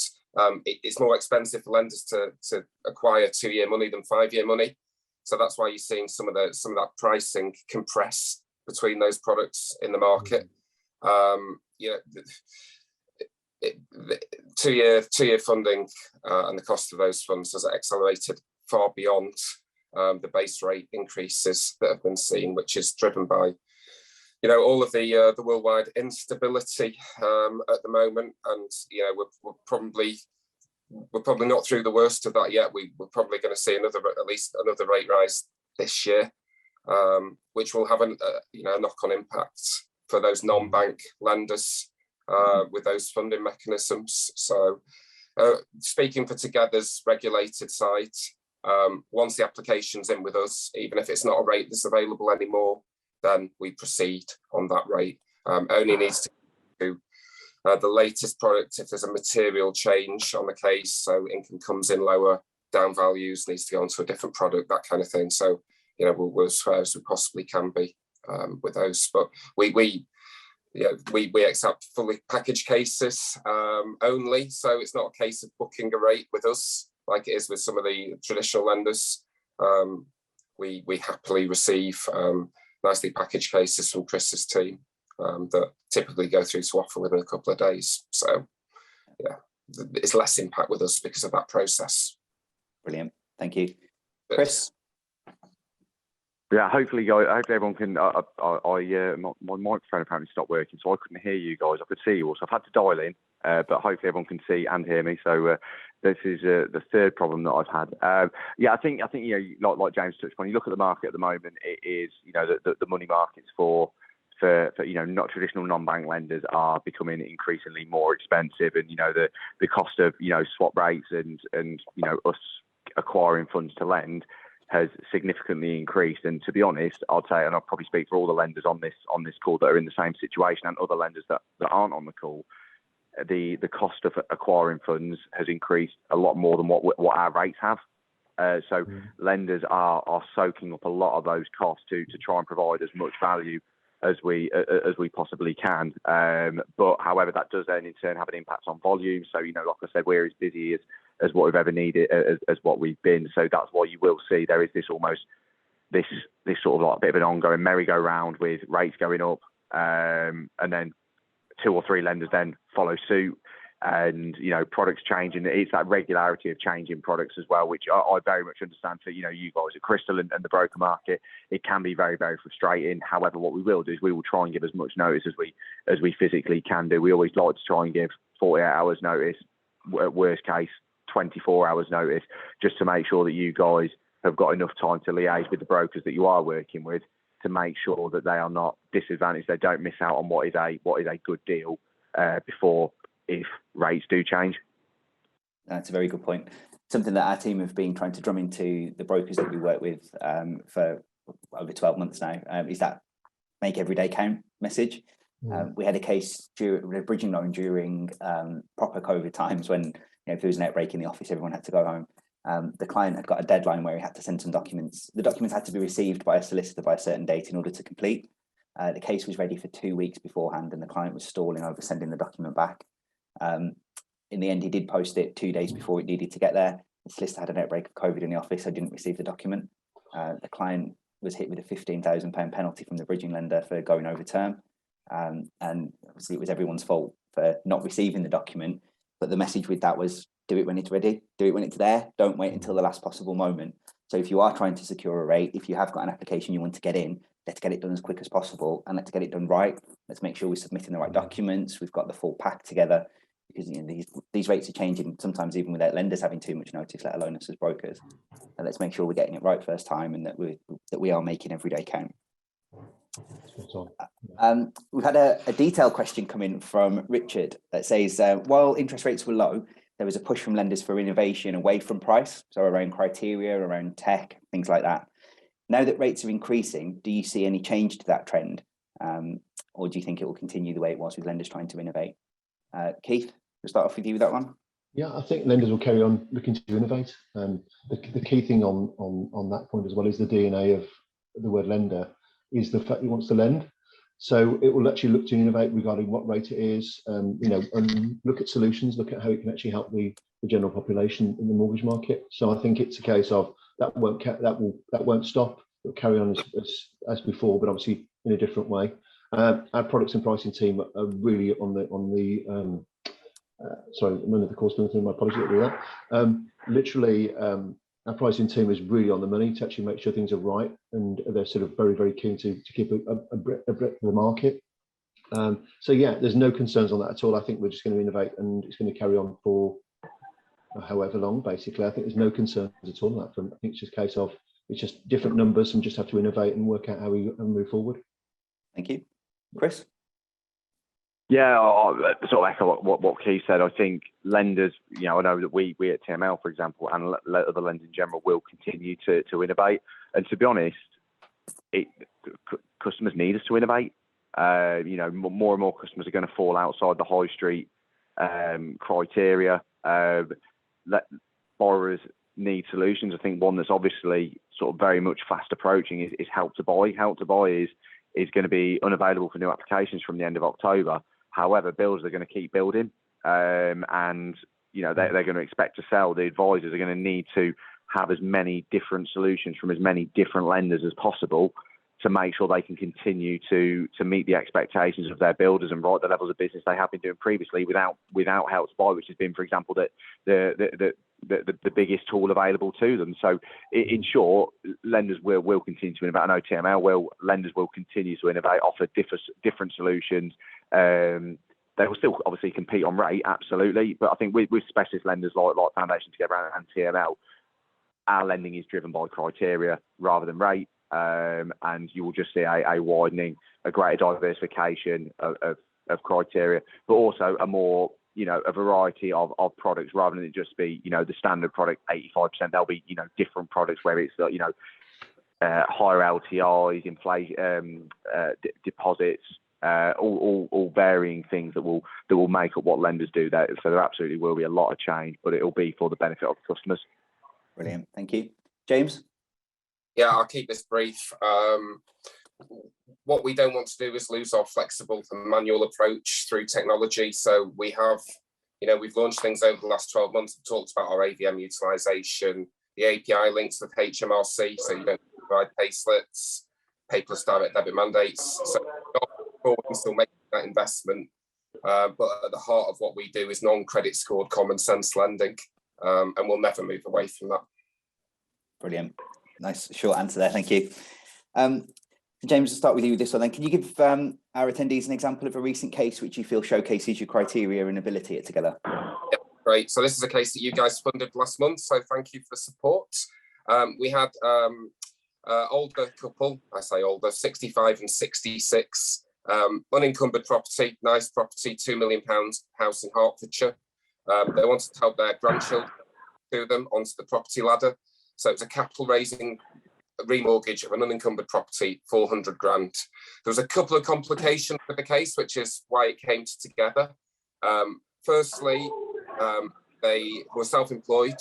It's more expensive for lenders to acquire 2-year money than 5-year money. So that's why you're seeing some of that pricing compress between those products in the market. Yeah, the 2-year funding and the cost of those funds has accelerated far beyond the base rate increases that have been seen, which is driven by, you know, all of the worldwide instability at the moment. And you know, we're probably not through the worst of that yet. We're probably going to see at least another rate rise this year, which will have a knock-on impact for those non-bank lenders with those funding mechanisms. So speaking for Together's regulated side, once the application's in with us, even if it's not a rate that's available anymore, then we proceed on that rate. Only needs to do the latest product if there's a material change on the case, so income comes in lower, down values, needs to go onto a different product, that kind of thing. So, you know, we're as fair as we possibly can be with those. But we accept fully packaged cases only, so it's not a case of booking a rate with us like it is with some of the traditional lenders. We happily receive nicely packaged cases from Kris's team that typically go through to offer within a couple of days. So yeah, it's less impact with us because of that process. Brilliant, thank you. Kris? Yeah, hopefully, guys. Hopefully, everyone can. My microphone apparently stopped working, so I couldn't hear you guys. I could see you all, so I've had to dial in. But hopefully, everyone can see and hear me. So this is the third problem that I've had. Yeah, I think you know, like James touched on. You look at the market at the moment. It is, you know, the money markets for you know, not traditional non-bank lenders are becoming increasingly more expensive, and you know, the cost of, you know, swap rates and you know, us acquiring funds to lend has significantly increased. And to be honest, I'd say, and I'll probably speak for all the lenders on this call that are in the same situation, and other lenders that aren't on the call, the cost of acquiring funds has increased a lot more than what our rates have. So lenders are soaking up a lot of those costs to try and provide as much value as we possibly can. But however, that does then in turn have an impact on volume. So, you know, like I said, we're as busy as what we've ever needed, as what we've been. So that's why you will see there is this almost this sort of like a bit of an ongoing merry-go-round with rates going up, and then 2 or 3 lenders then follow suit, and you know, products changing. It's that regularity of changing products as well, which I very much understand for, you know, you guys at Crystal and the broker market. It can be very, very frustrating. However, what we will do is we will try and give as much notice as we physically can do. We always like to try and give 48 hours notice, worst case 24 hours notice, just to make sure that you guys have got enough time to liaise with the brokers that you are working with to make sure that they are not disadvantaged. They don't miss out on what is a good deal before, if rates do change. That's a very good point. Something that our team have been trying to drum into the brokers that we work with for over 12 months now is that make every day count message. We had a case during a bridging loan during proper COVID times when, you know, if there was an outbreak in the office, everyone had to go home. The client had got a deadline where he had to send some documents. The documents had to be received by a solicitor by a certain date in order to complete. The case was ready for 2 weeks beforehand, and the client was stalling over sending the document back. In the end, he did post it 2 days before it needed to get there. The solicitor had an outbreak of COVID in the office, so didn't receive the document. The client was hit with a £15,000 penalty from the bridging lender for going over term. And obviously it was everyone's fault for not receiving the document. But the message with that was, do it when it's ready, do it when it's there, don't wait until the last possible moment. So if you are trying to secure a rate, if you have got an application you want to get in, let's get it done as quick as possible, and let's get it done right. Let's make sure we're submitting the right documents, we've got the full pack together, because, you know, these rates are changing sometimes even without lenders having too much notice, let alone us as brokers. And let's make sure we're getting it right first time, and that we're that we are making every day count. Spot on. We've had a detailed question come in from Richard that says, while interest rates were low, there was a push from lenders for innovation away from price, so around criteria, around tech, things like that. Now that rates are increasing, do you see any change to that trend? Or do you think it will continue the way it was with lenders trying to innovate? Keith, we'll start off with you with that one. Yeah, I think lenders will carry on looking to innovate. The key thing on that point as well is the DNA of the word lender is the fact he wants to lend. So it will actually look to innovate regarding what rate it is, and look at solutions, look at how it can actually help the general population in the mortgage market. So I think it's a case of that won't stop. It'll carry on as before, but obviously in a different way. Our products and pricing team are really sorry, I'm under the course of my apologies for that. Literally, our pricing team is really on the money to actually make sure things are right, and they're sort of very, very keen to keep a breadth of the market. So yeah, there's no concerns on that at all. I think we're just going to innovate, and it's going to carry on for however long. Basically, I think there's no concerns at all on that front. I think it's just a case of it's just different numbers, and just have to innovate and work out how we move forward. Thank you, Chris. Yeah, I'll sort of echo what Keith said. I think lenders, I know that we at TML, for example, and other lenders in general will continue to innovate. And to be honest, customers need us to innovate. More and more customers are going to fall outside the high street criteria. Borrowers need solutions. I think one that's obviously sort of very much fast approaching is Help to Buy. Help to Buy is going to be unavailable for new applications from the end of October. However, builders are going to keep building, and they're going to expect to sell. The advisors are going to need to have as many different solutions from as many different lenders as possible to make sure they can continue to meet the expectations of their builders and write the levels of business they have been doing previously without Help to Buy, which has been, for example, the biggest tool available to them. So in short, lenders will continue to innovate. I know TML lenders will continue to innovate, offer different solutions. They will still obviously compete on rate, absolutely. But I think with specialist lenders like Foundation Together and TML, our lending is driven by criteria rather than rate. And you will just see a widening, a greater diversification of criteria, but also a variety of products rather than it just be, the standard product, 85%. There'll be, different products where it's, higher LTIs, inflation, deposits, all varying things that will make up what lenders do. So there absolutely will be a lot of change, but it'll be for the benefit of customers. Brilliant, thank you, James. Yeah, I'll keep this brief. What we don't want to do is lose our flexible and manual approach through technology. So we have, we've launched things over the last 12 months. We've talked about our AVM utilisation, the API links with HMRC, so you don't provide pay slips, paperless direct debit mandates. So we're still making that investment. But at the heart of what we do is non-credit scored common sense lending, and we'll never move away from that. Brilliant. Nice short answer there, thank you. James, I'll start with you with this one then. Can you give our attendees an example of a recent case which you feel showcases your criteria and ability at Together? Yeah, great. So this is a case that you guys funded last month, so thank you for the support. We had older couple, I say older, 65 and 66, unencumbered property, nice property, £2 million house in Hertfordshire. They wanted to help their grandchildren do them onto the property ladder. So it's a capital raising remortgage of an unencumbered property, 400 grand. There was a couple of complications with the case, which is why it came Together. Firstly, they were self-employed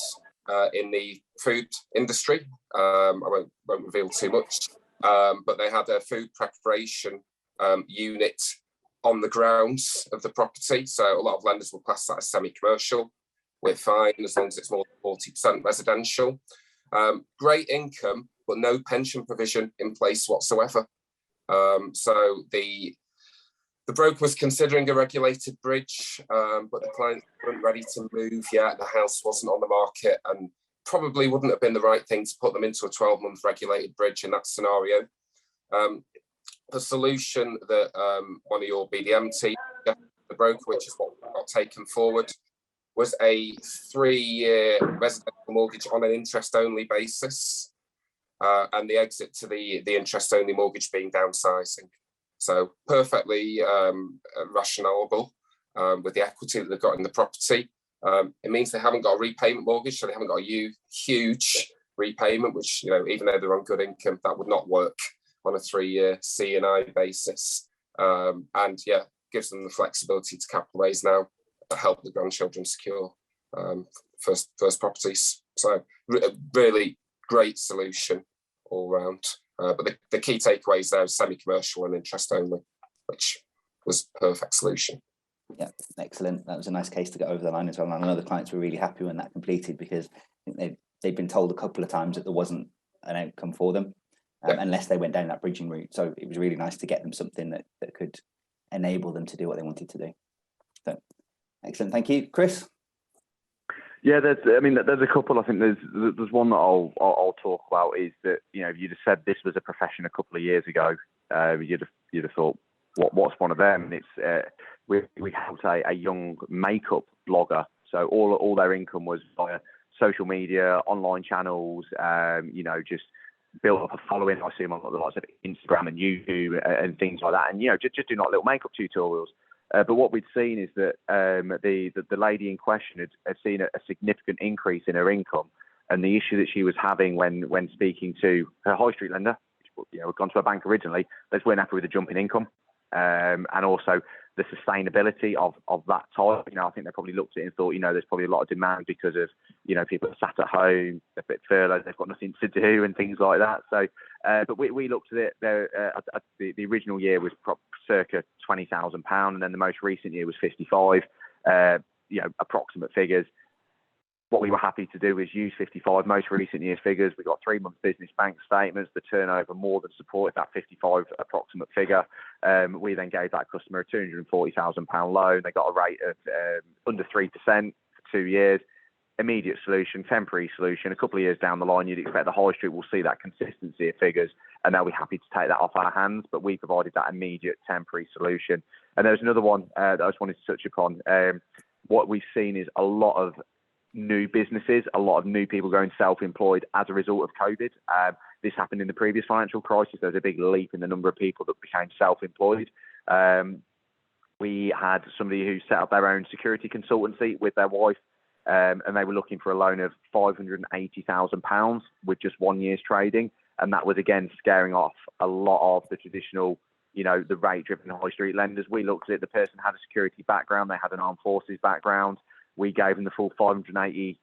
in the food industry. I won't reveal too much, but they had a food preparation unit on the grounds of the property. So a lot of lenders will class that as semi-commercial. We're fine as long as it's more than 40% residential. Great income, but no pension provision in place whatsoever. So the broker was considering a regulated bridge, but the client weren't ready to move yet. The house wasn't on the market, and probably wouldn't have been the right thing to put them into a 12-month regulated bridge in that scenario. The solution that one of your BDM team, the broker, which is what got taken forward, was a 3-year residential mortgage on an interest-only basis. and the exit to the interest-only mortgage being downsizing. So perfectly rationalable with the equity that they've got in the property. It means they haven't got a repayment mortgage, so they haven't got a huge repayment, which, you know, even though they're on good income, that would not work on a 3-year C&I basis. And yeah, gives them the flexibility to capital raise now, help the grandchildren secure first properties. So really great solution all round. But the key takeaways there is semi-commercial and interest only, which was a perfect solution. Yeah, excellent. That was a nice case to get over the line as well. And I know the clients were really happy when that completed, because I think they'd been told a couple of times that there wasn't an outcome for them unless they went down that bridging route. So it was really nice to get them something that could enable them to do what they wanted to do. So excellent. Thank you. Kris? Yeah, there's a couple. I think there's one that I'll talk about, is that, you know, if you'd have said this was a profession a couple of years ago, you'd have thought, what's one of them? And it's we helped a young makeup blogger. So all their income was via social media, online channels, you know, just built up a following. I assume on the likes of Instagram and YouTube and things like that, and, you know, just doing like little makeup tutorials. But what we'd seen is that the lady in question had seen a significant increase in her income, and the issue that she was having when speaking to her high street lender, you know, had gone to a bank originally, they weren't happy with the jump in income, and also the sustainability of that type. You know, I think they probably looked at it and thought, you know, there's probably a lot of demand because of, you know, people are sat at home, they're a bit furloughed, they've got nothing to do and things like that. So, but we looked at it. The original year was circa £20,000, and then the most recent year was 55. You know, approximate figures. What we were happy to do is use 55 most recent year's figures. We got 3-month business bank statements, the turnover more than supported that 55 approximate figure. We then gave that customer a £240,000 loan. They got a rate of under 3% for 2 years. Immediate solution, temporary solution. A couple of years down the line, you'd expect the high street will see that consistency of figures, and they'll be happy to take that off our hands. But we provided that immediate temporary solution. And there's another one that I just wanted to touch upon. What we've seen is a lot of new businesses, a lot of new people going self-employed as a result of COVID. This happened in the previous financial crisis. There was a big leap in the number of people that became self-employed. We had somebody who set up their own security consultancy with their wife, and they were looking for a loan of £580,000 with just 1 year's trading. And that was, again, scaring off a lot of the traditional, you know, the rate-driven high street lenders. We looked at it. The person had a security background. They had an armed forces background. We gave them the full £580,000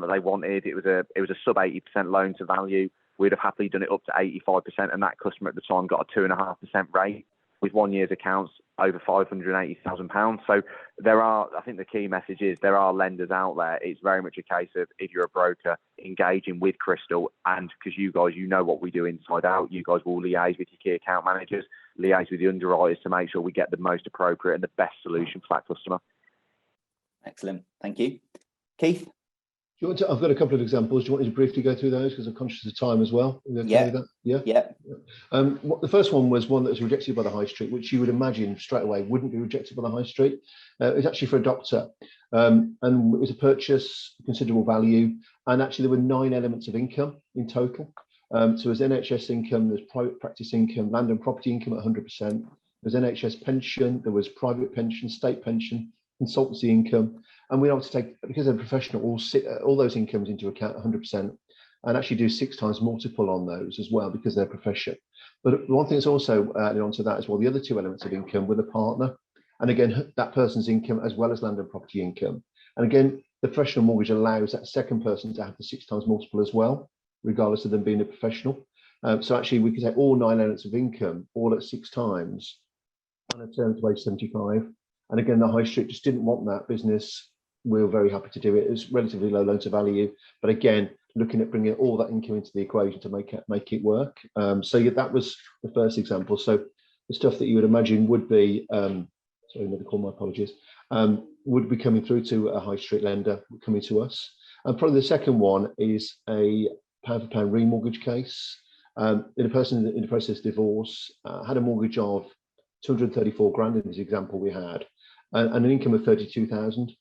that they wanted. It was a sub 80% loan to value. We'd have happily done it up to 85%, and that customer at the time got a 2.5% rate with 1 year's accounts over £580,000. So there are, I think the key message is there are lenders out there. It's very much a case of, if you're a broker, engaging with Crystal, and because you guys, you know what we do inside out, you guys will liaise with your key account managers, liaise with the underwriters to make sure we get the most appropriate and the best solution for that customer. Excellent. Thank you. Keith? Do you want to, I've got a couple of examples. Do you want me to briefly go through those, because I'm conscious of time as well? Yeah. Yeah. The first one was one that was rejected by the high street, which you would imagine straight away wouldn't be rejected by the high street. It was actually for a doctor, and it was a purchase, considerable value, and actually there were 9 elements of income in total. So there's NHS income, there's private practice income, land and property income at 100%. There's NHS pension, there was private pension, state pension, consultancy income, and we're able to take, because they're professional, all those incomes into account 100%, and actually do 6 times multiple on those as well, because they're profession. But one thing that's also added onto that as well, the other 2 elements of income with a partner, and again, that person's income as well as land and property income. And again, the professional mortgage allows that second person to have the 6 times multiple as well, regardless of them being a professional. So actually, we could take all 9 elements of income, all at 6 times, on a term to age 75. And again, the high street just didn't want that business. We were very happy to do it. It was relatively low loan to value, but again, looking at bringing all that income into the equation to make it work. So yeah, that was the first example. So the stuff that you would imagine would be, sorry, another call, my apologies, would be coming through to a high street lender, coming to us. And probably the second one is a pound for pound remortgage case. In a person in the process of divorce, had a mortgage of 234 grand in this example we had, and an income of 32,000,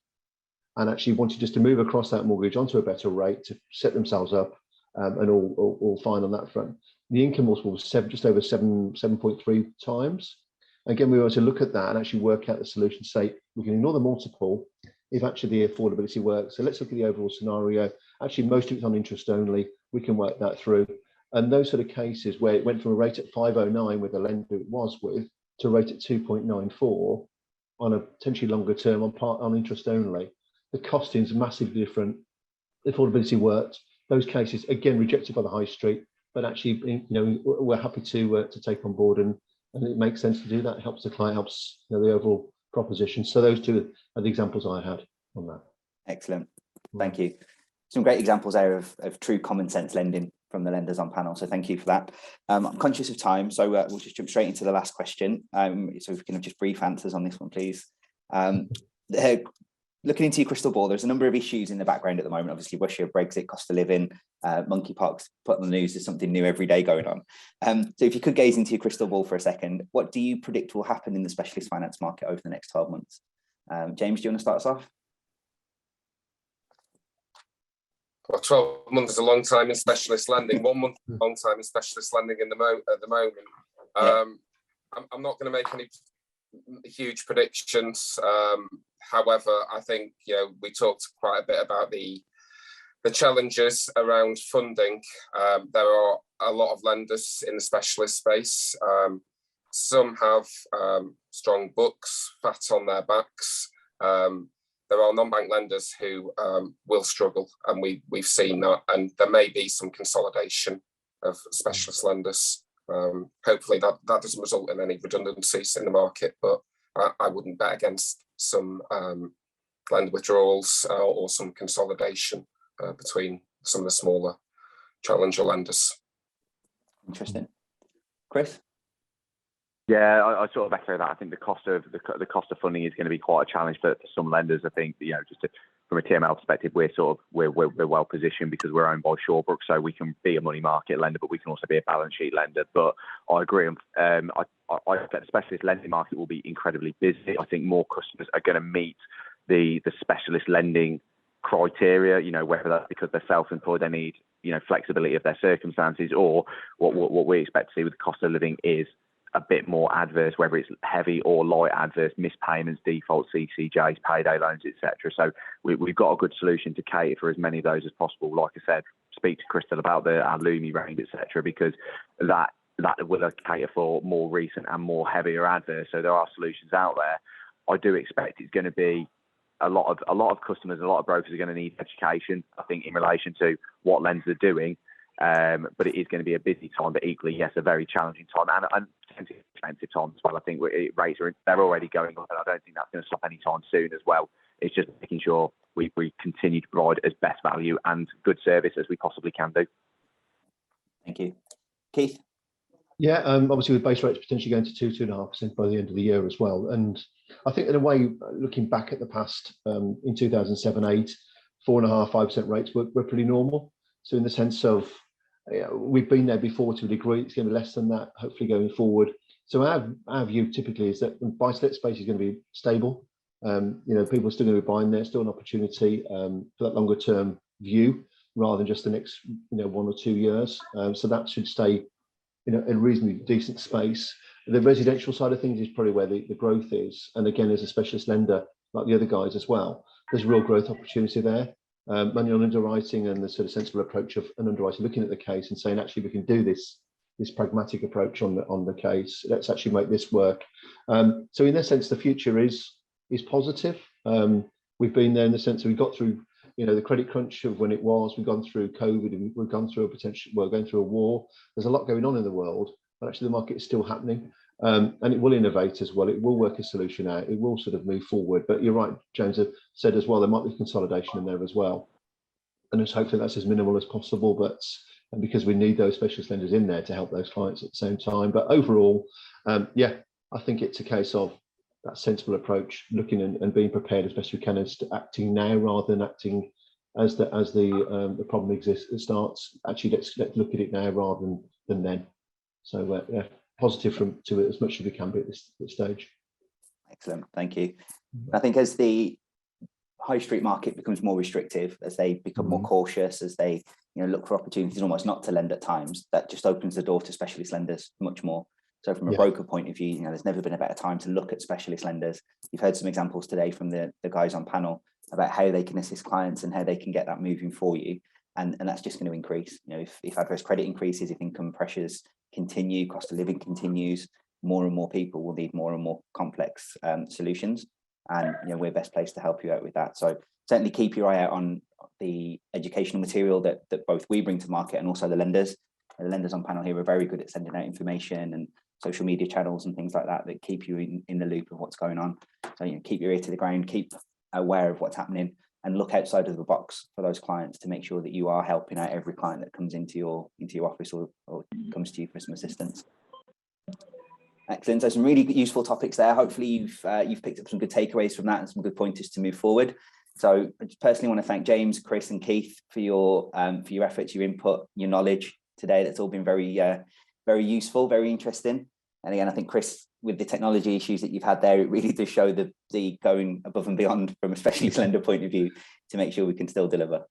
and actually wanted just to move across that mortgage onto a better rate to set themselves up and all fine on that front. The income multiple was just over 7.3 times. Again, we were to look at that and actually work out the solution, say we can ignore the multiple if actually the affordability works. So let's look at the overall scenario. Actually, most of it's on interest only. We can work that through. And those sort of cases where it went from a rate at 509 with the lender it was with to a rate at 2.94 on a potentially longer term on interest only, the costing's massively different. The affordability worked. Those cases, again, rejected by the high street, but actually, we're happy to take on board, and it makes sense to do that. It helps the client, helps the overall proposition. So those two are the examples I had on that. Excellent. Thank you. Some great examples there of true common sense lending from the lenders on panel. So thank you for that. I'm conscious of time, so we'll just jump straight into the last question. So if we can have just brief answers on this one, please. Looking into your crystal ball, there's a number of issues in the background at the moment. Obviously, Russia, Brexit, cost of living, monkeypox put on the news. There's something new every day going on. So if you could gaze into your crystal ball for a second, what do you predict will happen in the specialist finance market over the next 12 months? James, do you want to start us off? Well, 12 months is a long time in specialist lending. 1 month is a long time in specialist lending at the moment. I'm not going to make any huge predictions. However, I think we talked quite a bit about the challenges around funding. There are a lot of lenders in the specialist space. Some have strong books, fat on their backs. There are non-bank lenders who will struggle, and we've seen that. And there may be some consolidation of specialist lenders. Hopefully that doesn't result in any redundancies in the market, but I wouldn't bet against some lender withdrawals or some consolidation between some of the smaller challenger lenders. Interesting. Kris? Yeah, I sort of echo that. I think the cost of funding is going to be quite a challenge for some lenders. I think from a TML perspective, we're well positioned because we're owned by Shawbrook, so we can be a money market lender, but we can also be a balance sheet lender. But I agree. I expect the specialist lending market will be incredibly busy. I think more customers are going to meet the specialist lending criteria. Whether that's because they're self-employed, they need flexibility of their circumstances, or what we expect to see with the cost of living is a bit more adverse, whether it's heavy or light adverse, missed payments, defaults, CCJs, payday loans, etc. So we've got a good solution to cater for as many of those as possible. Like I said, speak to Crystal about our Lumi range, etc., because that will cater for more recent and more heavier adverse. So there are solutions out there. I do expect it's going to be a lot of customers, a lot of brokers are going to need education, I think, in relation to what lenders are doing. But it is going to be a busy time, but equally, yes, a very challenging time and potentially expensive time as well. I think rates they're already going up, and I don't think that's going to stop anytime soon as well. It's just making sure we continue to provide as best value and good service as we possibly can do. Thank you. Keith? Yeah, obviously with base rates potentially going to 2.5% by the end of the year as well. And I think in a way, looking back at the past, in 2007-8, 4.5%, 5% rates were pretty normal. So in the sense of, we've been there before to a degree. It's going to be less than that, hopefully going forward. So our view typically is that the buy-to-let space is going to be stable. People are still going to be buying there, still an opportunity for that longer term view rather than just the next 1 or 2 years. So that should stay in a reasonably decent space. The residential side of things is probably where the growth is. And again, as a specialist lender, like the other guys as well, there's real growth opportunity there. Manual underwriting and the sort of sensible approach of an underwriter looking at the case and saying, actually, we can do this pragmatic approach on the case. Let's actually make this work. So in that sense, the future is positive. We've been there in the sense that we got through, the credit crunch of when it was. We've gone through COVID, and we've gone through we're going through a war. There's a lot going on in the world, but actually the market is still happening. And it will innovate as well. It will work a solution out. It will sort of move forward. But you're right, James have said as well, there might be consolidation in there as well. And just hopefully that's as minimal as possible. But because we need those specialist lenders in there to help those clients at the same time. But overall, I think it's a case of that sensible approach, looking and being prepared as best we can, as to acting now rather than acting as the problem exists. It starts. Actually, let's look at it now rather than then. So positive to it as much as we can be at this stage. Excellent, thank you. I think as the high street market becomes more restrictive, as they become more cautious, as they look for opportunities almost not to lend at times. That just opens the door to specialist lenders much more. So from a broker point of view, there's never been a better time to look at specialist lenders. You've heard some examples today from the guys on panel about how they can assist clients and how they can get that moving for you. And that's just going to increase. If adverse credit increases, if income pressures continue, cost of living continues, more and more people will need more and more complex solutions. And we're best placed to help you out with that. So certainly keep your eye out on the educational material that both we bring to market and also the lenders. The lenders on panel here are very good at sending out information and social media channels and things like that keep you in the loop of what's going on. So keep your ear to the ground, keep aware of what's happening, and look outside of the box for those clients to make sure that you are helping out every client that comes into your office or comes to you for some assistance. Excellent. So some really useful topics there. Hopefully you've picked up some good takeaways from that and some good pointers to move forward. So I just personally want to thank James, Kris, and Keith for your efforts, your input, your knowledge today. That's all been very very useful, very interesting. And again, I think Kris, with the technology issues that you've had there, it really does show the going above and beyond from a specialist lender point of view to make sure we can still deliver.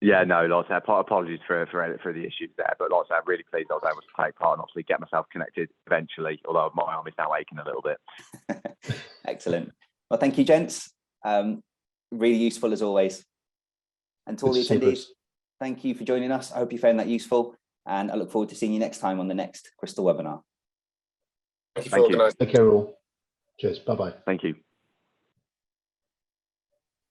Yeah, no, like I said, apologies for the issues there, but like I said, I'm really pleased I was able to take part and obviously get myself connected eventually, although my arm is now aching a little bit. Excellent. Well, thank you, gents. Really useful as always. And to all the attendees, thank you for joining us. I hope you found that useful, and I look forward to seeing you next time on the next Crystal webinar. Thank you for organising. Take care all. Cheers. Bye-bye. Thank you.